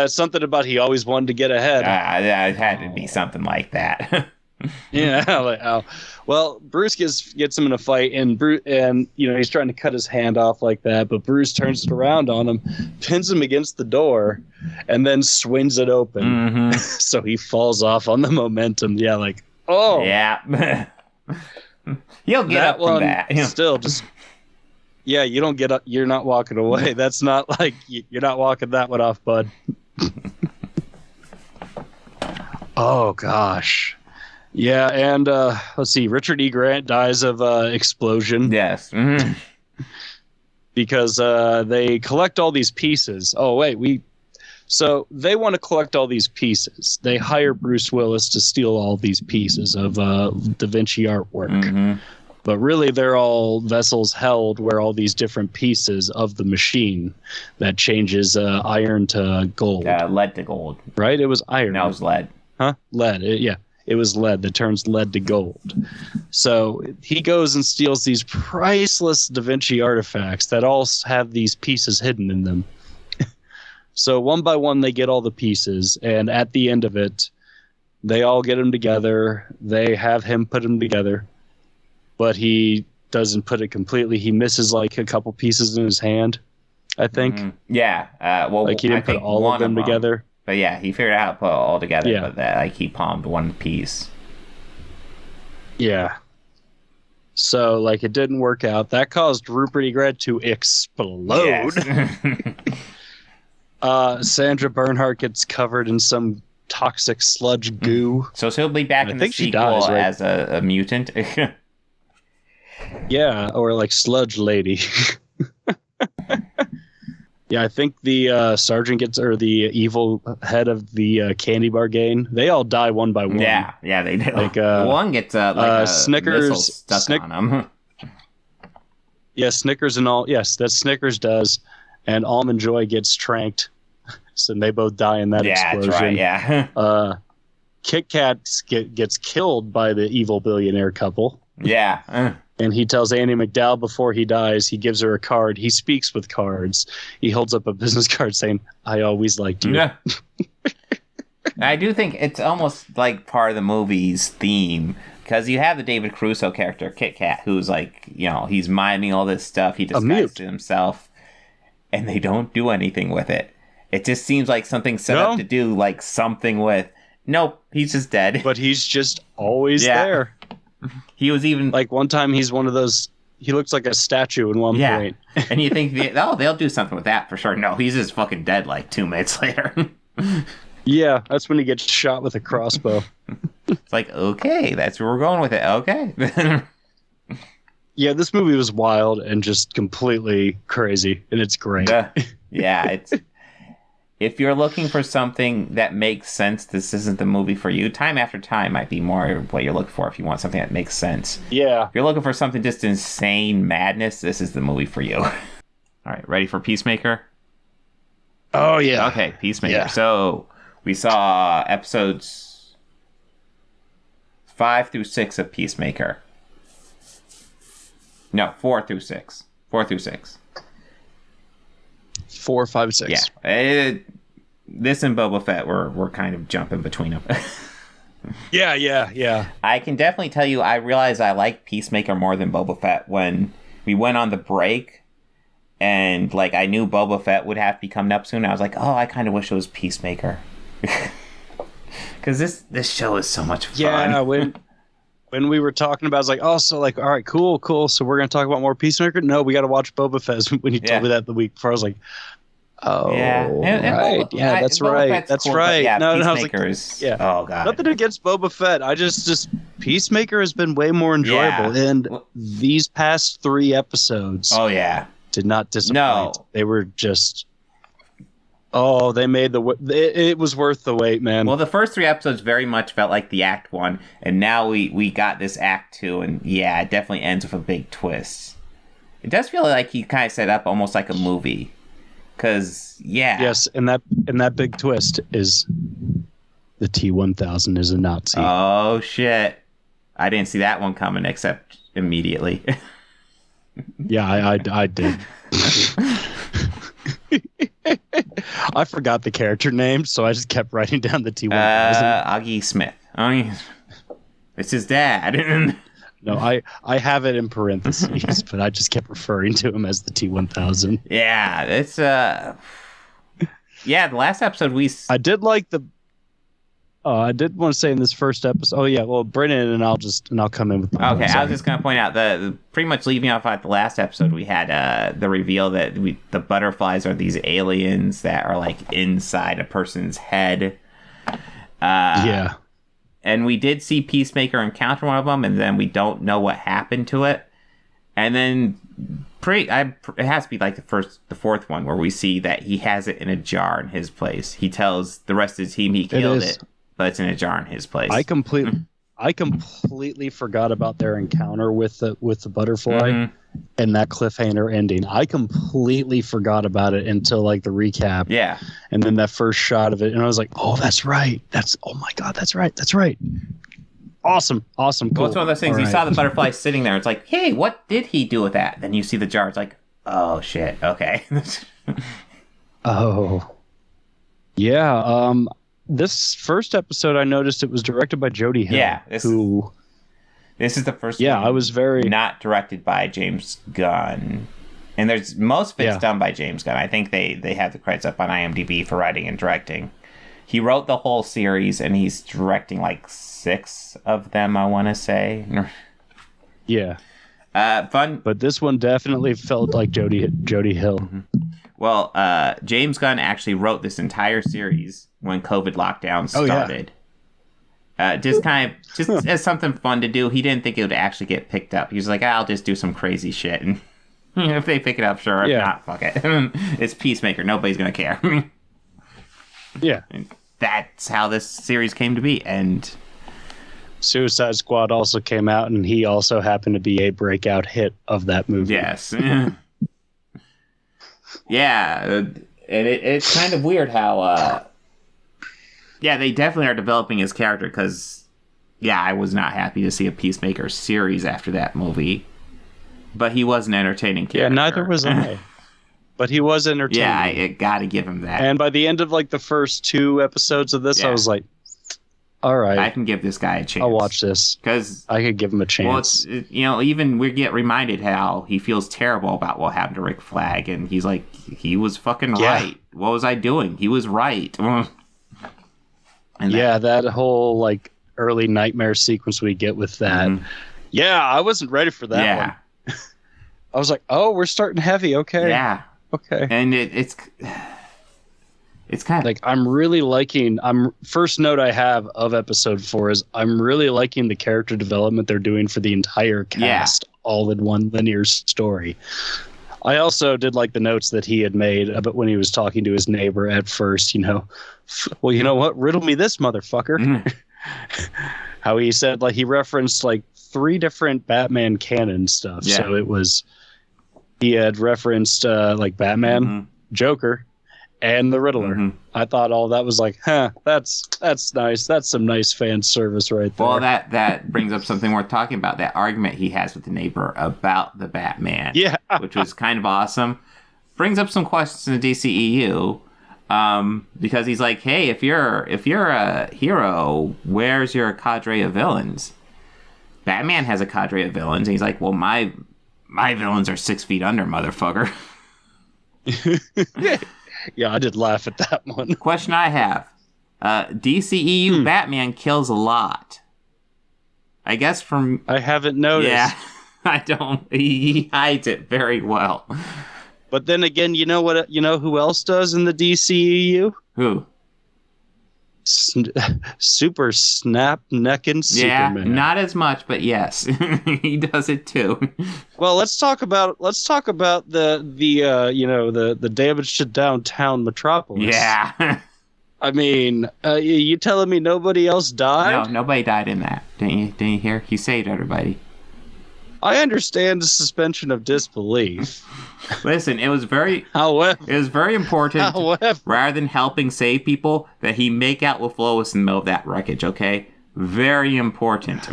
Something about he always wanted to get ahead. It had to be something like that. Yeah, like, well, Bruce gets him in a fight, and he's trying to cut his hand off like that, but Bruce turns it around on him, pins him against the door, and then swings it open. Mm-hmm. So he falls off on the momentum. Yeah, like, oh yeah, you'll get up from that. Still, just you don't get up. You're not walking away. That's not like you're not walking that one off, bud. Oh gosh. Yeah, and let's see, Richard E. Grant dies of explosion. Yes. Mm-hmm. Because they collect all these pieces. Oh, wait, so they want to collect all these pieces. They hire Bruce Willis to steal all these pieces of Da Vinci artwork. Mm-hmm. But really, they're all vessels held where all these different pieces of the machine that changes iron to gold. Lead to gold. Right? It was iron. No, it was lead. Huh? Lead, yeah. It was lead that turns lead to gold. So he goes and steals these priceless Da Vinci artifacts that all have these pieces hidden in them. So one by one, they get all the pieces. And at the end of it, they all get them together. They have him put them together. But he doesn't put it completely. He misses like a couple pieces in his hand, I think. Mm-hmm. Yeah. Well, like he didn't put all of them together. But yeah, he figured out how to put it all together, but that he palmed one piece. Yeah. So, it didn't work out. That caused Rupert E. Grant to explode. Yes. Sandra Bernhardt gets covered in some toxic sludge goo. So she'll be back in the sequel as a mutant? Yeah, or Sludge Lady. Yeah, I think the sergeant or the evil head of the candy bar gang. They all die one by one. Yeah, they do. One gets a Snickers stuck on him. Yeah, Snickers and all. Yes, that Snickers does, and Almond Joy gets tranked, so they both die in that explosion. That's right. Yeah. Kit Kat gets killed by the evil billionaire couple. Yeah. And he tells Annie McDowell before he dies, he gives her a card. He speaks with cards. He holds up a business card saying, "I always liked you." Yeah. I do think it's almost like part of the movie's theme, because you have the David Caruso character, Kit Kat, who's he's miming all this stuff. He disguised himself, and they don't do anything with it. It just seems like something set up to do something with. Nope, he's just dead. But he's just always there. He was even one time he's one of those. He looks like a statue in one point. And you think, they'll do something with that for sure. No, he's just fucking dead 2 minutes later. Yeah, that's when he gets shot with a crossbow. It's okay, that's where we're going with it. Okay. Yeah, this movie was wild and just completely crazy, and it's great. Yeah, it's. If you're looking for something that makes sense, this isn't the movie for you. Time After Time might be more what you're looking for if you want something that makes sense. Yeah. If you're looking for something just insane madness, this is the movie for you. All right, ready for Peacemaker? Oh, yeah. Okay, Peacemaker. Yeah. So we saw episodes 5 through 6 of Peacemaker. No, 4 through 6. 4 through 6. 4, 5, 6. Yeah. This and Boba Fett, we're kind of jumping between them. Yeah. I can definitely tell you, I realized I like Peacemaker more than Boba Fett when we went on the break, and like I knew Boba Fett would have to be coming up soon. I was like, oh, I kind of wish it was Peacemaker, because this show is so much fun. Yeah, when we were talking about, it, I was like, oh, so like, all right, cool. So we're gonna talk about more Peacemaker. No, we got to watch Boba Fett. When you told me that the week before, I was like, oh, yeah, right, yeah, that's right, that's cool, right. Yeah, no, I was Peacemaker like, is, yeah. Oh god, Nothing against Boba Fett. I just Peacemaker has been way more enjoyable, and these past 3 episodes, did not disappoint. No, they were just, they made it was worth the wait, man. Well, the first 3 episodes very much felt like the Act 1, and now we got this Act 2, and yeah, it definitely ends with a big twist. It does feel like he kind of set up almost like a movie. Because, Yes, and that big twist is the T-1000 is a Nazi. Oh, shit. I didn't see that one coming, except immediately. Yeah, I did. I forgot the character name, so I just kept writing down the T-1000. Augie Smith. It's his dad. No, I have it in parentheses, but I just kept referring to him as the T-1000. Yeah, it's the last episode I did like the. I did want to say in this first episode. Oh yeah, well, Brennan and I'll come in with. Okay, I was just gonna point out the pretty much leaving off at the last episode, we had the reveal that the butterflies are these aliens that are like inside a person's head. Yeah. And we did see Peacemaker encounter one of them, and then we don't know what happened to it. And then it has to be like the fourth one where we see that he has it in a jar in his place. He tells the rest of the team he killed it, but it's in a jar in his place. I completely forgot about their encounter with the butterfly and that cliffhanger ending. I completely forgot about it until like the recap. Yeah. And then that first shot of it, and I was like, oh, that's right. Oh my God, that's right. Awesome. Cool. Well, it's one of those things. You saw the butterfly sitting there. It's like, hey, what did he do with that? Then you see the jar. It's like, oh shit. Okay. Oh. Yeah. This first episode, I noticed it was directed by Jody Hill. Yeah. This is the first one I was very... not directed by James Gunn. And there's most of it's done by James Gunn. I think they have the credits up on IMDb for writing and directing. He wrote the whole series, and he's directing like 6 of them, I want to say. Yeah. Fun. But this one definitely felt like Jody Hill. Mm-hmm. Well, James Gunn actually wrote this entire series when COVID lockdown started. Just as something fun to do. He didn't think it would actually get picked up. He was like, I'll just do some crazy shit. And if they pick it up, sure. If not, fuck it. It's Peacemaker. Nobody's going to care. Yeah. And that's how this series came to be. And Suicide Squad also came out, and he also happened to be a breakout hit of that movie. Yes. Yeah. And it's kind of weird how... they definitely are developing his character because, I was not happy to see a Peacemaker series after that movie. But he was an entertaining character. Yeah, neither was I. But he was entertaining. Yeah, I gotta give him that. And by the end of like the first 2 episodes of this, I was like, all right. I can give this guy a chance. I'll watch this. Because I could give him a chance. Well, even we get reminded how he feels terrible about what happened to Rick Flag. And he's like, he was fucking right. What was I doing? He was right. And that whole like early nightmare sequence we get with that. Mm-hmm. Yeah, I wasn't ready for that one. I was like, oh, we're starting heavy. Okay. Yeah. Okay. And it's kind of like I'm really liking. First note I have of episode 4 is I'm really liking the character development they're doing for the entire cast, all in one linear story. I also did like the notes that he had made about when he was talking to his neighbor at first, well, you know what? Riddle me this, motherfucker. Mm-hmm. How he said, like, he referenced like 3 different Batman canon stuff. Yeah. So he had referenced like Batman, Joker, and the Riddler. I thought all that was like, that's nice. That's some nice fan service right there. Well, that brings up something worth talking about. That argument he has with the neighbor about the Batman. Yeah. Which was kind of awesome. Brings up some questions in the DCEU. Because he's like, hey, if you're a hero, where's your cadre of villains? Batman has a cadre of villains, and he's like, well, my villains are 6 feet under, motherfucker. Yeah, I did laugh at that one. Question I have. DCEU Batman kills a lot. I guess from... I haven't noticed. Yeah, I don't... He hides it very well. But then again, you know what? You know who else does in the DCEU? Who? Super snap necking Superman. Yeah, not as much, but yes, he does it too. Well, let's talk about the damage to downtown Metropolis. Yeah. I mean, you telling me nobody else died? No, nobody died in that. Didn't you hear? He saved everybody. I understand the suspension of disbelief. Listen, it was very important, rather than helping save people, that he make out with Lois in the middle of that wreckage, okay? Very important.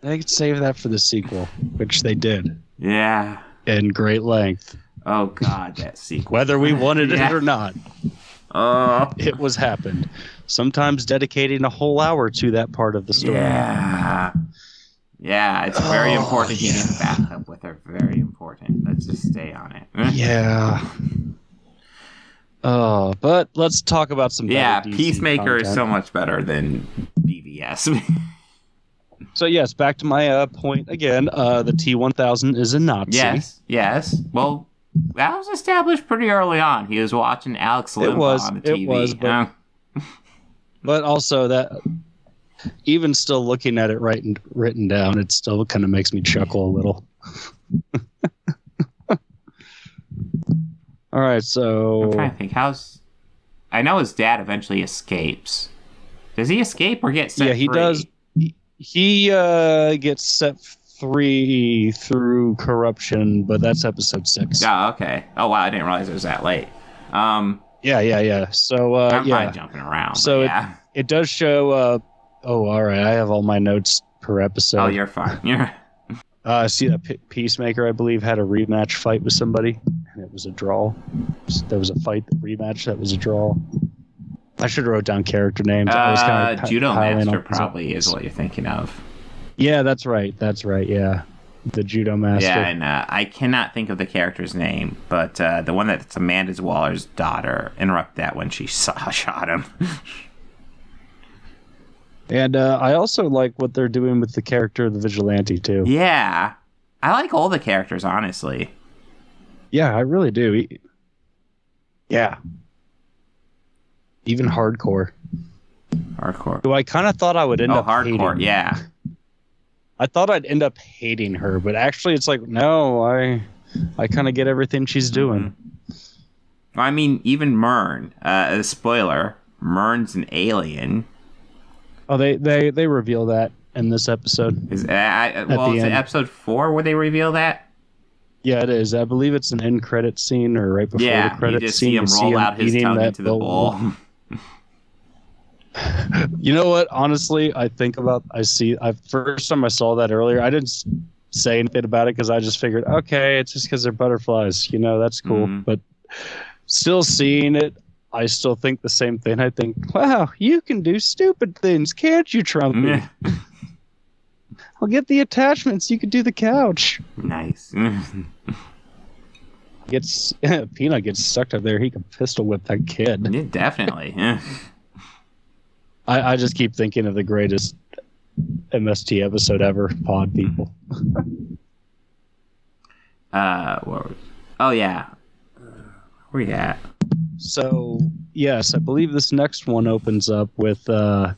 They could save that for the sequel, which they did. Yeah. In great length. Oh, God, that sequel. Whether we wanted it or not. Oh. It was happened. Sometimes dedicating a whole hour to that part of the story. Yeah. Yeah, it's very important he gets back up with her. Very important. Let's just stay on it. Yeah. But let's talk about some better DC Peacemaker content. is so much better than BVS. So yes, back to my point again. The T-1000 is a Nazi. Yes. Well, that was established pretty early on. He was watching Alex Limbaugh on the TV. It was, but also that... Even still looking at it written down, it still kind of makes me chuckle a little. All right, so... I'm trying to think. I know his dad eventually escapes. Does he escape or get set free? Yeah, he does. He gets set free through corruption, but that's episode 6. Oh, okay. Oh, wow, I didn't realize it was that late. Yeah. So, I'm probably jumping around. So yeah. it does show... all right. I have all my notes per episode. Oh, you're fine. See that Peacemaker, I believe, had a rematch fight with somebody, and it was a draw. There was a rematch that was a draw. I should have wrote down character names. I was kind of Judo Master probably is what you're thinking of. Yeah, that's right. Yeah, the Judo Master. Yeah, and I cannot think of the character's name, but the one that's Amanda Waller's daughter. Interrupt that when she shot him. And I also like what they're doing with the character of the Vigilante, too. Yeah. I like all the characters, honestly. Yeah, I really do. Yeah. Even Hardcore. Who I kind of thought I would end up hating. Hardcore, yeah. I thought I'd end up hating her, but actually it's like, no, I kind of get everything she's doing. Well, I mean, even Myrn. Spoiler, Myrn's an alien. Oh, they reveal that in this episode. Is it episode 4 where they reveal that? Yeah, it is. I believe it's an end credit scene or right before the credit scene. You just see him roll out his tongue into the bowl. You know what? Honestly, first time I saw that earlier, I didn't say anything about it because I just figured, okay, it's just because they're butterflies. That's cool. Mm-hmm. But still seeing it, I still think the same thing. I think, wow, you can do stupid things, can't you, Trumpy? I'll get the attachments. You could do the couch. Nice. Peanut gets stuck up there. He can pistol whip that kid. Yeah, definitely. I just keep thinking of the greatest MST episode ever, Pod People. Oh, yeah. Where we at? So, yes, I believe this next one opens up with the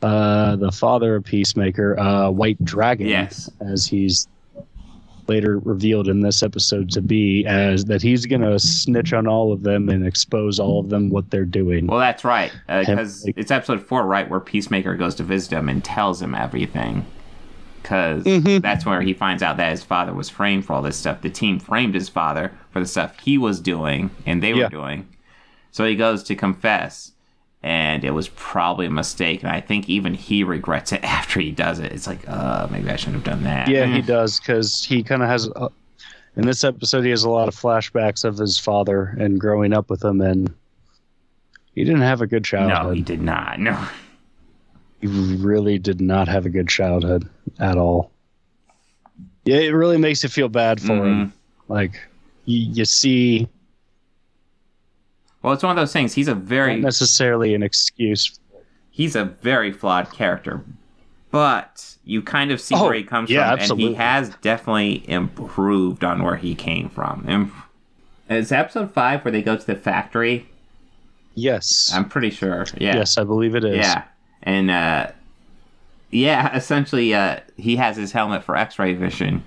father of Peacemaker, White Dragon. Yes. As he's later revealed in this episode to be, as that he's going to snitch on all of them and expose all of them what they're doing. Well, that's right. Because it's episode 4, right, where Peacemaker goes to visit him and tells him everything. because that's where he finds out that his father was framed for all this stuff. The team framed his father for the stuff he was doing and they were doing. So he goes to confess, and it was probably a mistake. And I think even he regrets it after he does it. It's like, maybe I shouldn't have done that. Yeah, he does, because he kind of has... in this episode, he has a lot of flashbacks of his father and growing up with him, and he didn't have a good childhood. No, he did not. No. He really did not have a good childhood at all. Yeah, it really makes you feel bad for him. Like, you see... Well, it's one of those things. He's a very... Not necessarily an excuse. He's a very flawed character. But you kind of see where he comes from. Absolutely. And he has definitely improved on where he came from. It's episode 5 where they go to the factory. Yes. I'm pretty sure. Yeah. Yes, I believe it is. Yeah. And, essentially, he has his helmet for X-ray vision.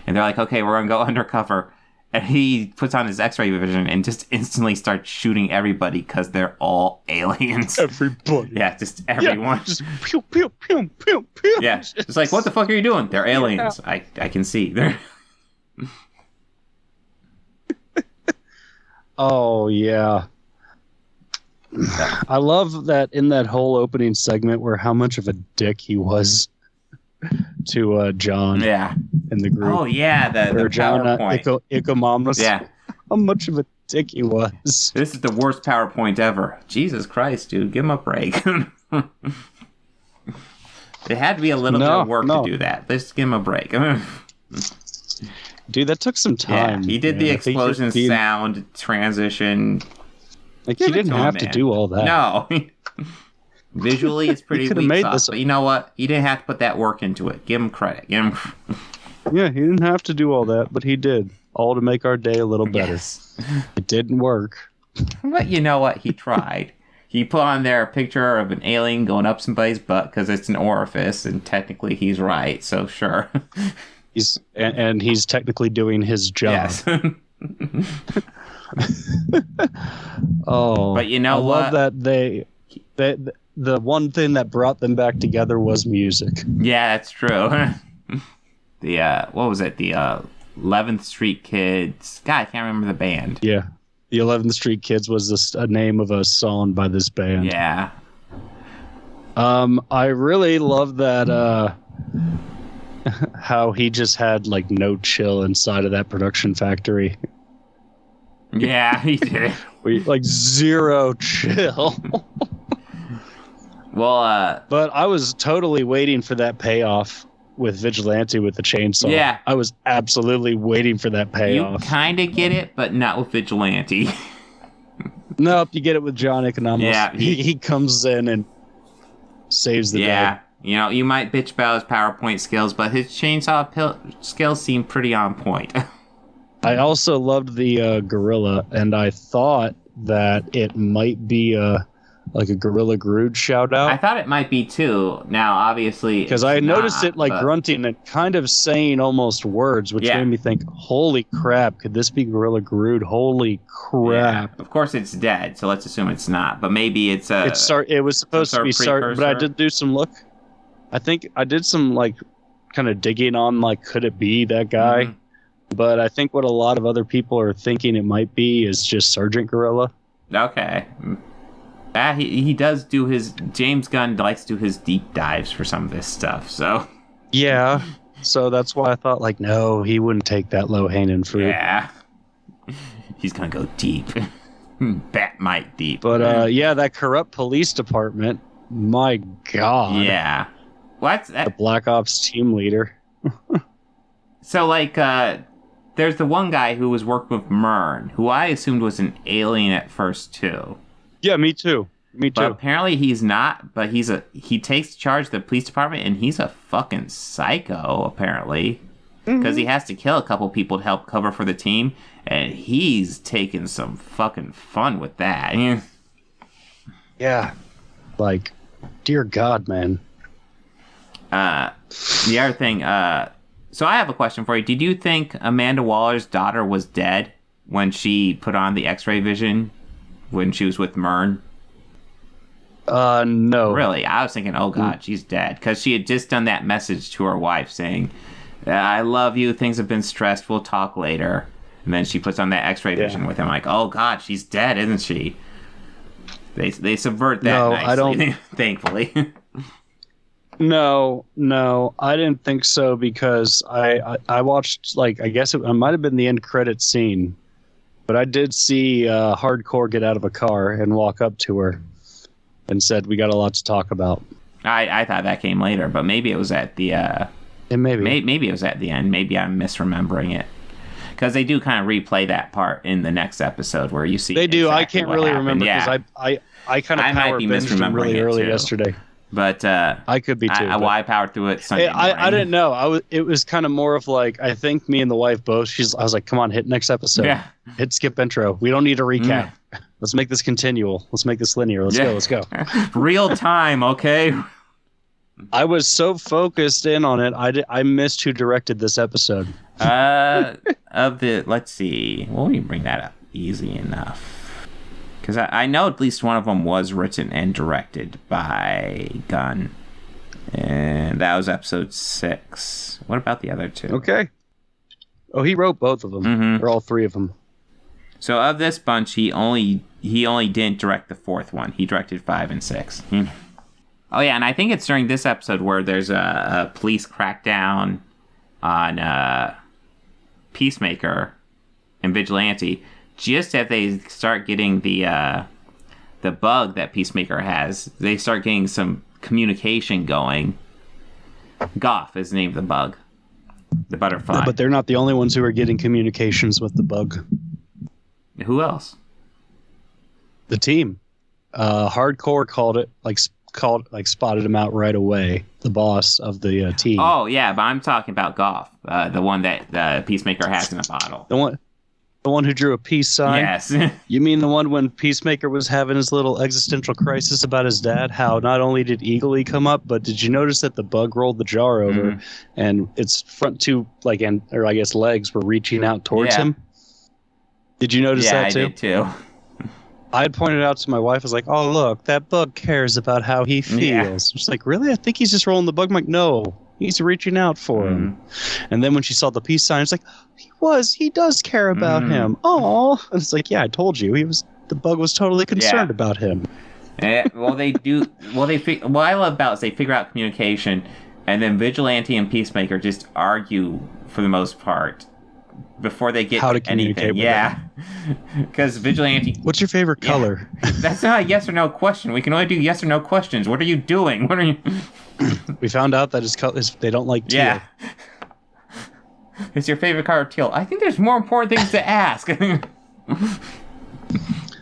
And they're like, okay, we're going to go undercover. And he puts on his X-ray vision and just instantly starts shooting everybody because they're all aliens. Everybody. Yeah, just everyone. Yeah, just pew, pew, pew, pew, pew. Yeah, it's like, what the fuck are you doing? They're aliens. Yeah. I can see. They're... Oh, yeah. I love that in that whole opening segment where how much of a dick he was to John. Yeah. In the group. Oh, yeah, the John PowerPoint. Yeah. How much of a dick he was. This is the worst PowerPoint ever. Jesus Christ, dude. Give him a break. It had to be a little bit of work to do that. Let's give him a break. Dude, that took some time. Yeah, he did the explosion sound transition. Like, he didn't have to do all that. No. Visually, it's pretty weak sauce, but you know what? He didn't have to put that work into it. Give him credit. Yeah, he didn't have to do all that, but he did. All to make our day a little better. Yes. It didn't work. But you know what? He tried. He put on there a picture of an alien going up somebody's butt because it's an orifice, and technically he's right, so sure. He's technically doing his job. Yes. Oh, but you know what? I love that the one thing that brought them back together was music. Yeah, that's true. What was it? The 11th Street Kids. God, I can't remember the band. Yeah, the 11th Street Kids was a name of a song by this band. Yeah. I really love that. How he just had like no chill inside of that production factory. Yeah, he did. Like zero chill. Well, but I was totally waiting for that payoff with Vigilante with the chainsaw. Yeah. I was absolutely waiting for that payoff. You kind of get it, but not with Vigilante. Nope, you get it with John Economos. Yeah. He comes in and saves the day. Yeah. You know, you might bitch about his PowerPoint skills, but his chainsaw skills seem pretty on point. I also loved the gorilla, and I thought that it might be like a Gorilla Grodd shout out. I thought it might be too. Now, obviously, because I noticed it like grunting and kind of saying almost words, which made me think, "Holy crap! Could this be Gorilla Grodd? Holy crap!" Yeah. Of course, it's dead, so let's assume it's not. But maybe it's it was supposed to be started, but I did do some look. I think I did some like kind of digging on like, could it be that guy? Mm-hmm. But I think what a lot of other people are thinking it might be is just Sergeant Gorilla. Okay. He does do his... James Gunn likes to do his deep dives for some of this stuff, so... Yeah, so that's why I thought, like, no, he wouldn't take that low-hanging fruit. Yeah. He's gonna go deep. Batmite deep. But, yeah, that corrupt police department, my God. Yeah. What's that? The Black Ops team leader. So, like, there's the one guy who was working with Myrn, who I assumed was an alien at first, too. Yeah, me too. But apparently he's not, but he takes charge of the police department, and he's a fucking psycho, apparently. Because he has to kill a couple people to help cover for the team, and he's taking some fucking fun with that. Yeah. Like, dear God, man. The other thing, so I have a question for you. Did you think Amanda Waller's daughter was dead when she put on the X-ray vision when she was with Myrn? No. Really? I was thinking, oh God, she's dead. Because she had just done that message to her wife saying, I love you, things have been stressed, we'll talk later. And then she puts on that x-ray vision with him, like, oh God, she's dead, isn't she? They subvert that nicely, I don't... thankfully. No, I didn't think so because I watched, like, I guess it might have been the end credits scene, but I did see Hardcore get out of a car and walk up to her and said, we got a lot to talk about. I thought that came later, but maybe it was at the... maybe it was at the end. Maybe I'm misremembering it. Because they do kind of replay that part in the next episode where you see... They do. Exactly I can't really remember because I kind of power binged them really early yesterday. But I could be too. I powered through it Sunday morning. I didn't know. It was kind of more of like, I think me and the wife both. I was like, come on, hit next episode. Yeah. Hit skip intro. We don't need a recap. Let's make this continual. Let's make this linear. Let's go. Real time, okay? I was so focused in on it. I missed who directed this episode. Let's see. Well, we bring that up easy enough. Because I know at least one of them was written and directed by Gunn. And that was episode 6. What about the other 2? Okay. Oh, he wrote both of them. Mm-hmm. Or all 3 of them. So of this bunch, he only didn't direct the 4th one. He directed 5 and 6. Oh, yeah, and I think it's during this episode where there's a police crackdown on Peacemaker and Vigilante. Just as they start getting the bug that Peacemaker has, they start getting some communication going. Goff is the name of the bug. The butterfly. No, but they're not the only ones who are getting communications with the bug. Who else? The team. Hardcore spotted him out right away. The boss of the team. Oh, yeah, but I'm talking about Goff. The one that the Peacemaker has in a bottle. The one who drew a peace sign? Yes. You mean the one when Peacemaker was having his little existential crisis about his dad? How not only did Eagle come up, but did you notice that the bug rolled the jar over and its front 2, legs were reaching out towards him? Did you notice that too? Yeah, I did too. I had pointed out to my wife, I was like, oh, look, that bug cares about how he feels. Yeah. She's like, really? I think he's just rolling the bug. I'm like, no, he's reaching out for him. And then when she saw the peace sign, it's like, he does care about him. Oh, and it's like, yeah, I told you. The bug was totally concerned about him. Well, they do. What I love about is they figure out communication, and then Vigilante and Peacemaker just argue for the most part before they get how to communicate anything. Because Vigilante. What's your favorite color? That's not a yes or no question. We can only do yes or no questions. What are you doing? What are you? We found out that they don't like teal. Yeah. Is your favorite color teal? I think there's more important things to ask.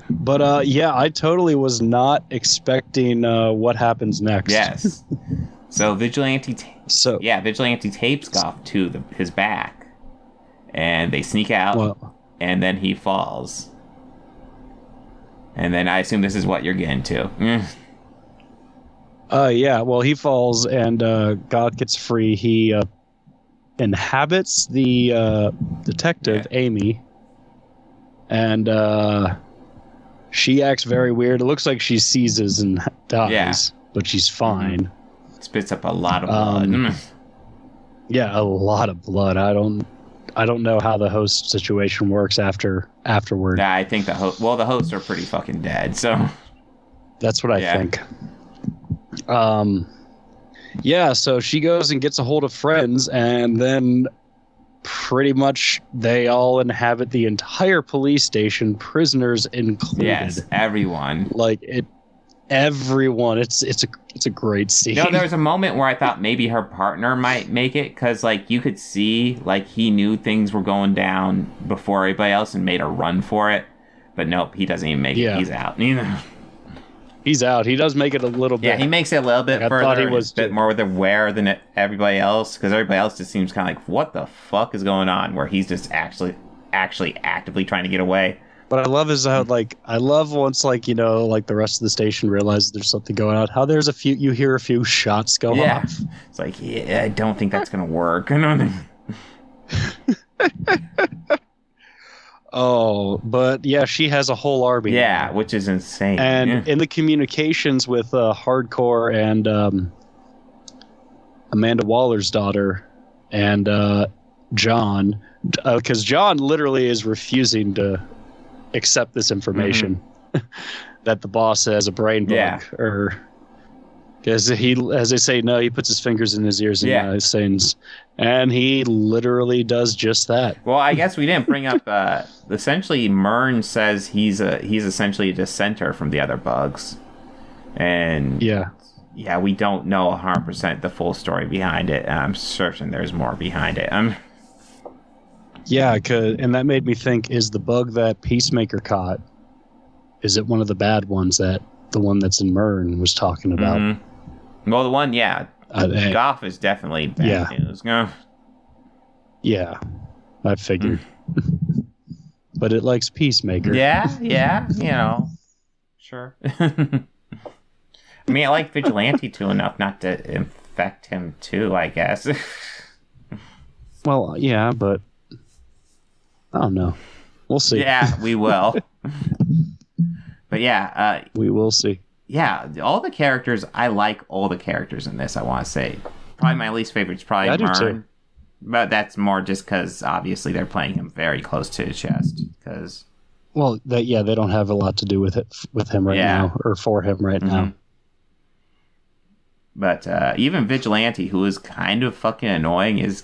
But I totally was not expecting what happens next. Yes. So Vigilante tapes Goff to his back, and they sneak out, and then he falls. And then I assume this is what you're getting to. He falls and God gets free. He inhabits the detective, Amy, and she acts very weird. It looks like she seizes and dies, but she's fine. Spits up a lot of blood. A lot of blood. I don't know how the host situation works afterward. Yeah, I think the hosts are pretty fucking dead, so that's what I think. So she goes and gets a hold of friends, and then pretty much they all inhabit the entire police station, prisoners included. Yes, everyone. Everyone. It's a great scene. There was a moment where I thought maybe her partner might make it, because you could see he knew things were going down before everybody else and made a run for it. But nope, he doesn't even make it. He's out. He's out. He does make it a little bit. Yeah, he makes it a little bit further. I thought he was a bit more aware than everybody else, because everybody else just seems kind of like, what the fuck is going on? Where he's just actually actively trying to get away. What I love is how, I love once, the rest of the station realizes there's something going on, how you hear a few shots go off. It's I don't think that's going to work. Oh, but yeah, she has a whole army. Yeah, now. which is insane. And in the communications with Hardcore and Amanda Waller's daughter and John, because John literally is refusing to accept this information that the boss has a brain bug, or because he, as they say, no, he puts his fingers in his ears and sings, and he literally does just that. Well, I guess we didn't bring up. Essentially, Mern says he's essentially a dissenter from the other bugs, and we don't know 100% the full story behind it. I'm certain there's more behind it. Yeah, and that made me think: is the bug that Peacemaker caught? Is it one of the bad ones the one that's in Mern was talking about? Mm-hmm. Well, the one, Jaffe is definitely bad news. Yeah, I figured. But it likes Peacemaker. Yeah, sure. I mean, I like Vigilante too enough not to infect him too, I guess. Well, yeah, but I don't know. We'll see. Yeah, we will. But yeah. We will see. Yeah, all the characters, I like all the characters in this, I want to say. Probably my least favorite is probably Mern. But that's more just because, obviously, they're playing him very close to his chest. Well, they don't have a lot to do with him right now, or for him right now. But even Vigilante, who is kind of fucking annoying, is...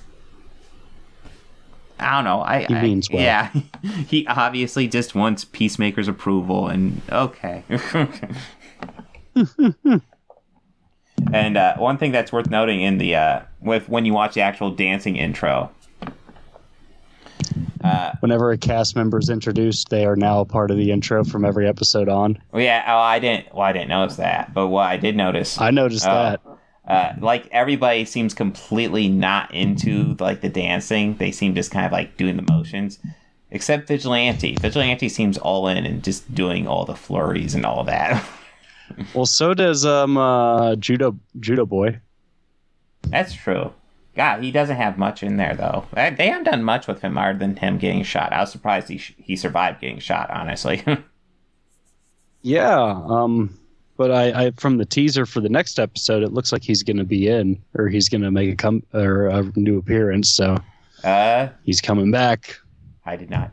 I don't know. He means well. Yeah, he obviously just wants Peacemaker's approval, and okay. And one thing that's worth noting in the when you watch the actual dancing intro, whenever a cast member is introduced, they are now a part of the intro from every episode on. I didn't notice that, but what I did notice, I noticed that. Like everybody seems completely not into like the dancing. They seem just kind of like doing the motions, except Vigilante. Vigilante seems all in and just doing all the flurries and all that. Well, so does Judo Boy. That's true. God, he doesn't have much in there though. They haven't done much with him other than him getting shot. I was surprised he survived getting shot. Honestly. Yeah. But I from the teaser for the next episode, it looks like he's going to be in, or he's going to make a new appearance. So he's coming back. I did not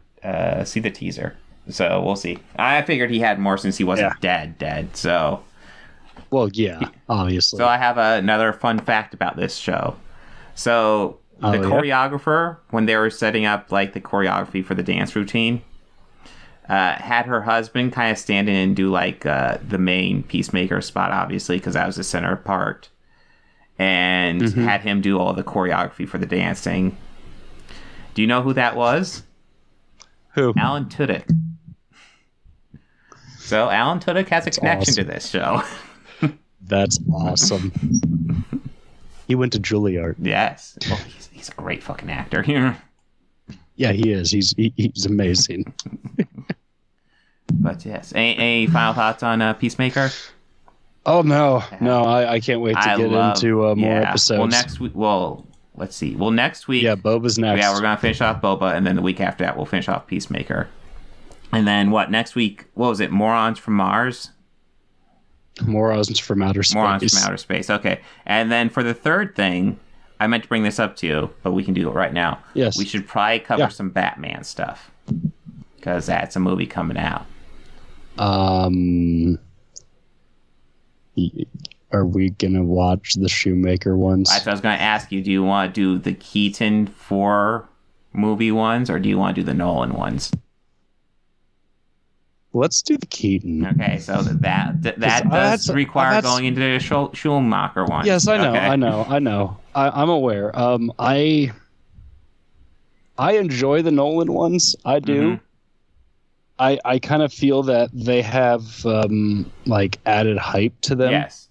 see the teaser, so we'll see. I figured he had more since he wasn't dead. So, well, yeah, obviously. So I have another fun fact about this show. So the choreographer, when they were setting up like the choreography for the dance routine, had her husband kind of stand in and do like the main Peacemaker spot, obviously, because that was the center part, and had him do all the choreography for the dancing. Do you know who that was? Who? Alan Tudyk. So Alan Tudyk has a connection to this show. That's awesome. He went to Juilliard. Yes. Well, he's a great fucking actor here. Yeah, he is. He's amazing. But yes, any final thoughts on Peacemaker? Oh no, I can't wait to get into more episodes. Well, next week. Well, let's see. Well, next week. Yeah, Boba's next. Yeah, we're gonna finish off Boba, and then the week after that, we'll finish off Peacemaker. And then what? Next week? What was it? Morons from Mars. Morons from outer space. Morons from outer space. Okay. And then for the third thing, I meant to bring this up to you, but we can do it right now. Yes. We should probably cover some Batman stuff, because that's a movie coming out. Are we gonna watch the Shoemaker ones? That's what I was gonna ask you. Do you want to do the Keaton 4 movie ones, or do you want to do the Nolan ones? Let's do the Keaton. Okay, so that does require going into the Schumacher one. Yes, I know, okay? I know. I'm aware. I enjoy the Nolan ones. I do. Mm-hmm. I kind of feel that they have like added hype to them. Yes.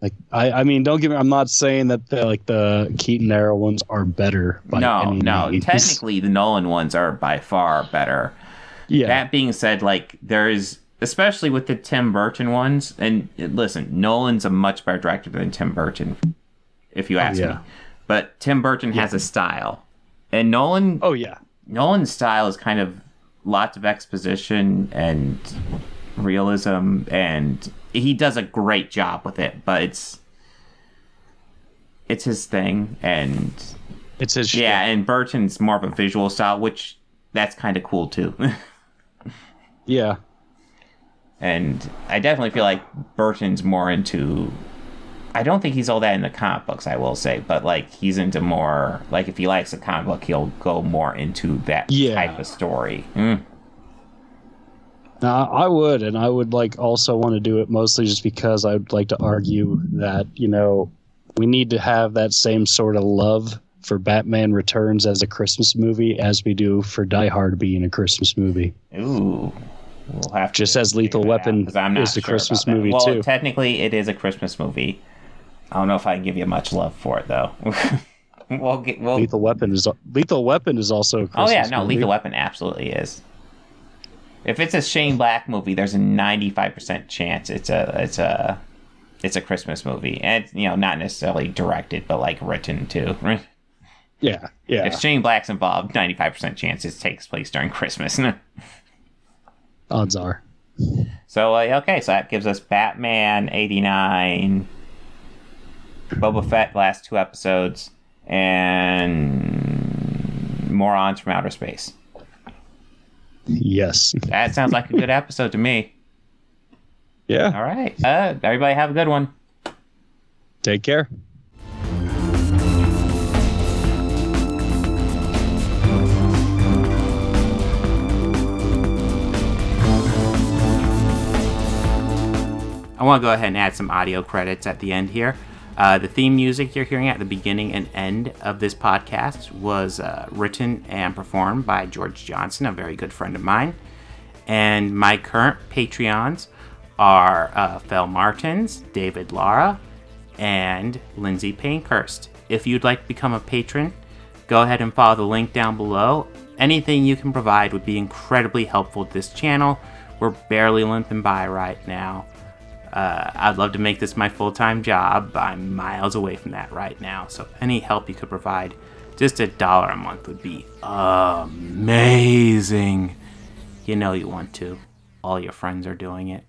Like I mean, don't get me. I'm not saying that the Keaton era ones are better. No. Technically, the Nolan ones are by far better. Yeah. That being said, like there is, especially with the Tim Burton ones, and listen, Nolan's a much better director than Tim Burton, if you ask me. But Tim Burton has a style, and Nolan. Oh yeah. Nolan's style is kind of lots of exposition and realism, and he does a great job with it, but it's his thing, and it's his shit. Yeah, and Burton's more of a visual style, which that's kind of cool too. Yeah. And I definitely feel like Burton's more into, I don't think he's all that in the comic books, I will say, but like he's into more, like if he likes a comic book, he'll go more into that type of story. I would, and I would like also want to do it mostly just because I would like to argue that, you know, we need to have that same sort of love for Batman Returns as a Christmas movie as we do for Die Hard being a Christmas movie. Ooh. We'll have to just as Lethal Weapon is a Christmas movie well, too. Well, technically it is a Christmas movie. I don't know if I can give you much love for it though. Lethal Weapon is also a Christmas movie. Lethal Weapon absolutely is. If it's a Shane Black movie, there's a 95% chance it's a Christmas movie, and you know, not necessarily directed, but like written too. Yeah. If Shane Black's involved, 95% chance it takes place during Christmas. Odds are. So okay, so that gives us Batman 89, Boba Fett last 2 episodes, and Morons from Outer Space. Yes. That sounds like a good episode to me. Yeah. All right. Everybody have a good one. Take care. I want to go ahead and add some audio credits at the end here. The theme music you're hearing at the beginning and end of this podcast was written and performed by George Johnson, a very good friend of mine. And my current Patreons are Fel Martins, David Lara, and Lindsay Pankhurst. If you'd like to become a patron, go ahead and follow the link down below. Anything you can provide would be incredibly helpful to this channel. We're barely limping by right now. I'd love to make this my full-time job. I'm miles away from that right now. So any help you could provide, just $1 a month would be amazing. You know you want to. All your friends are doing it.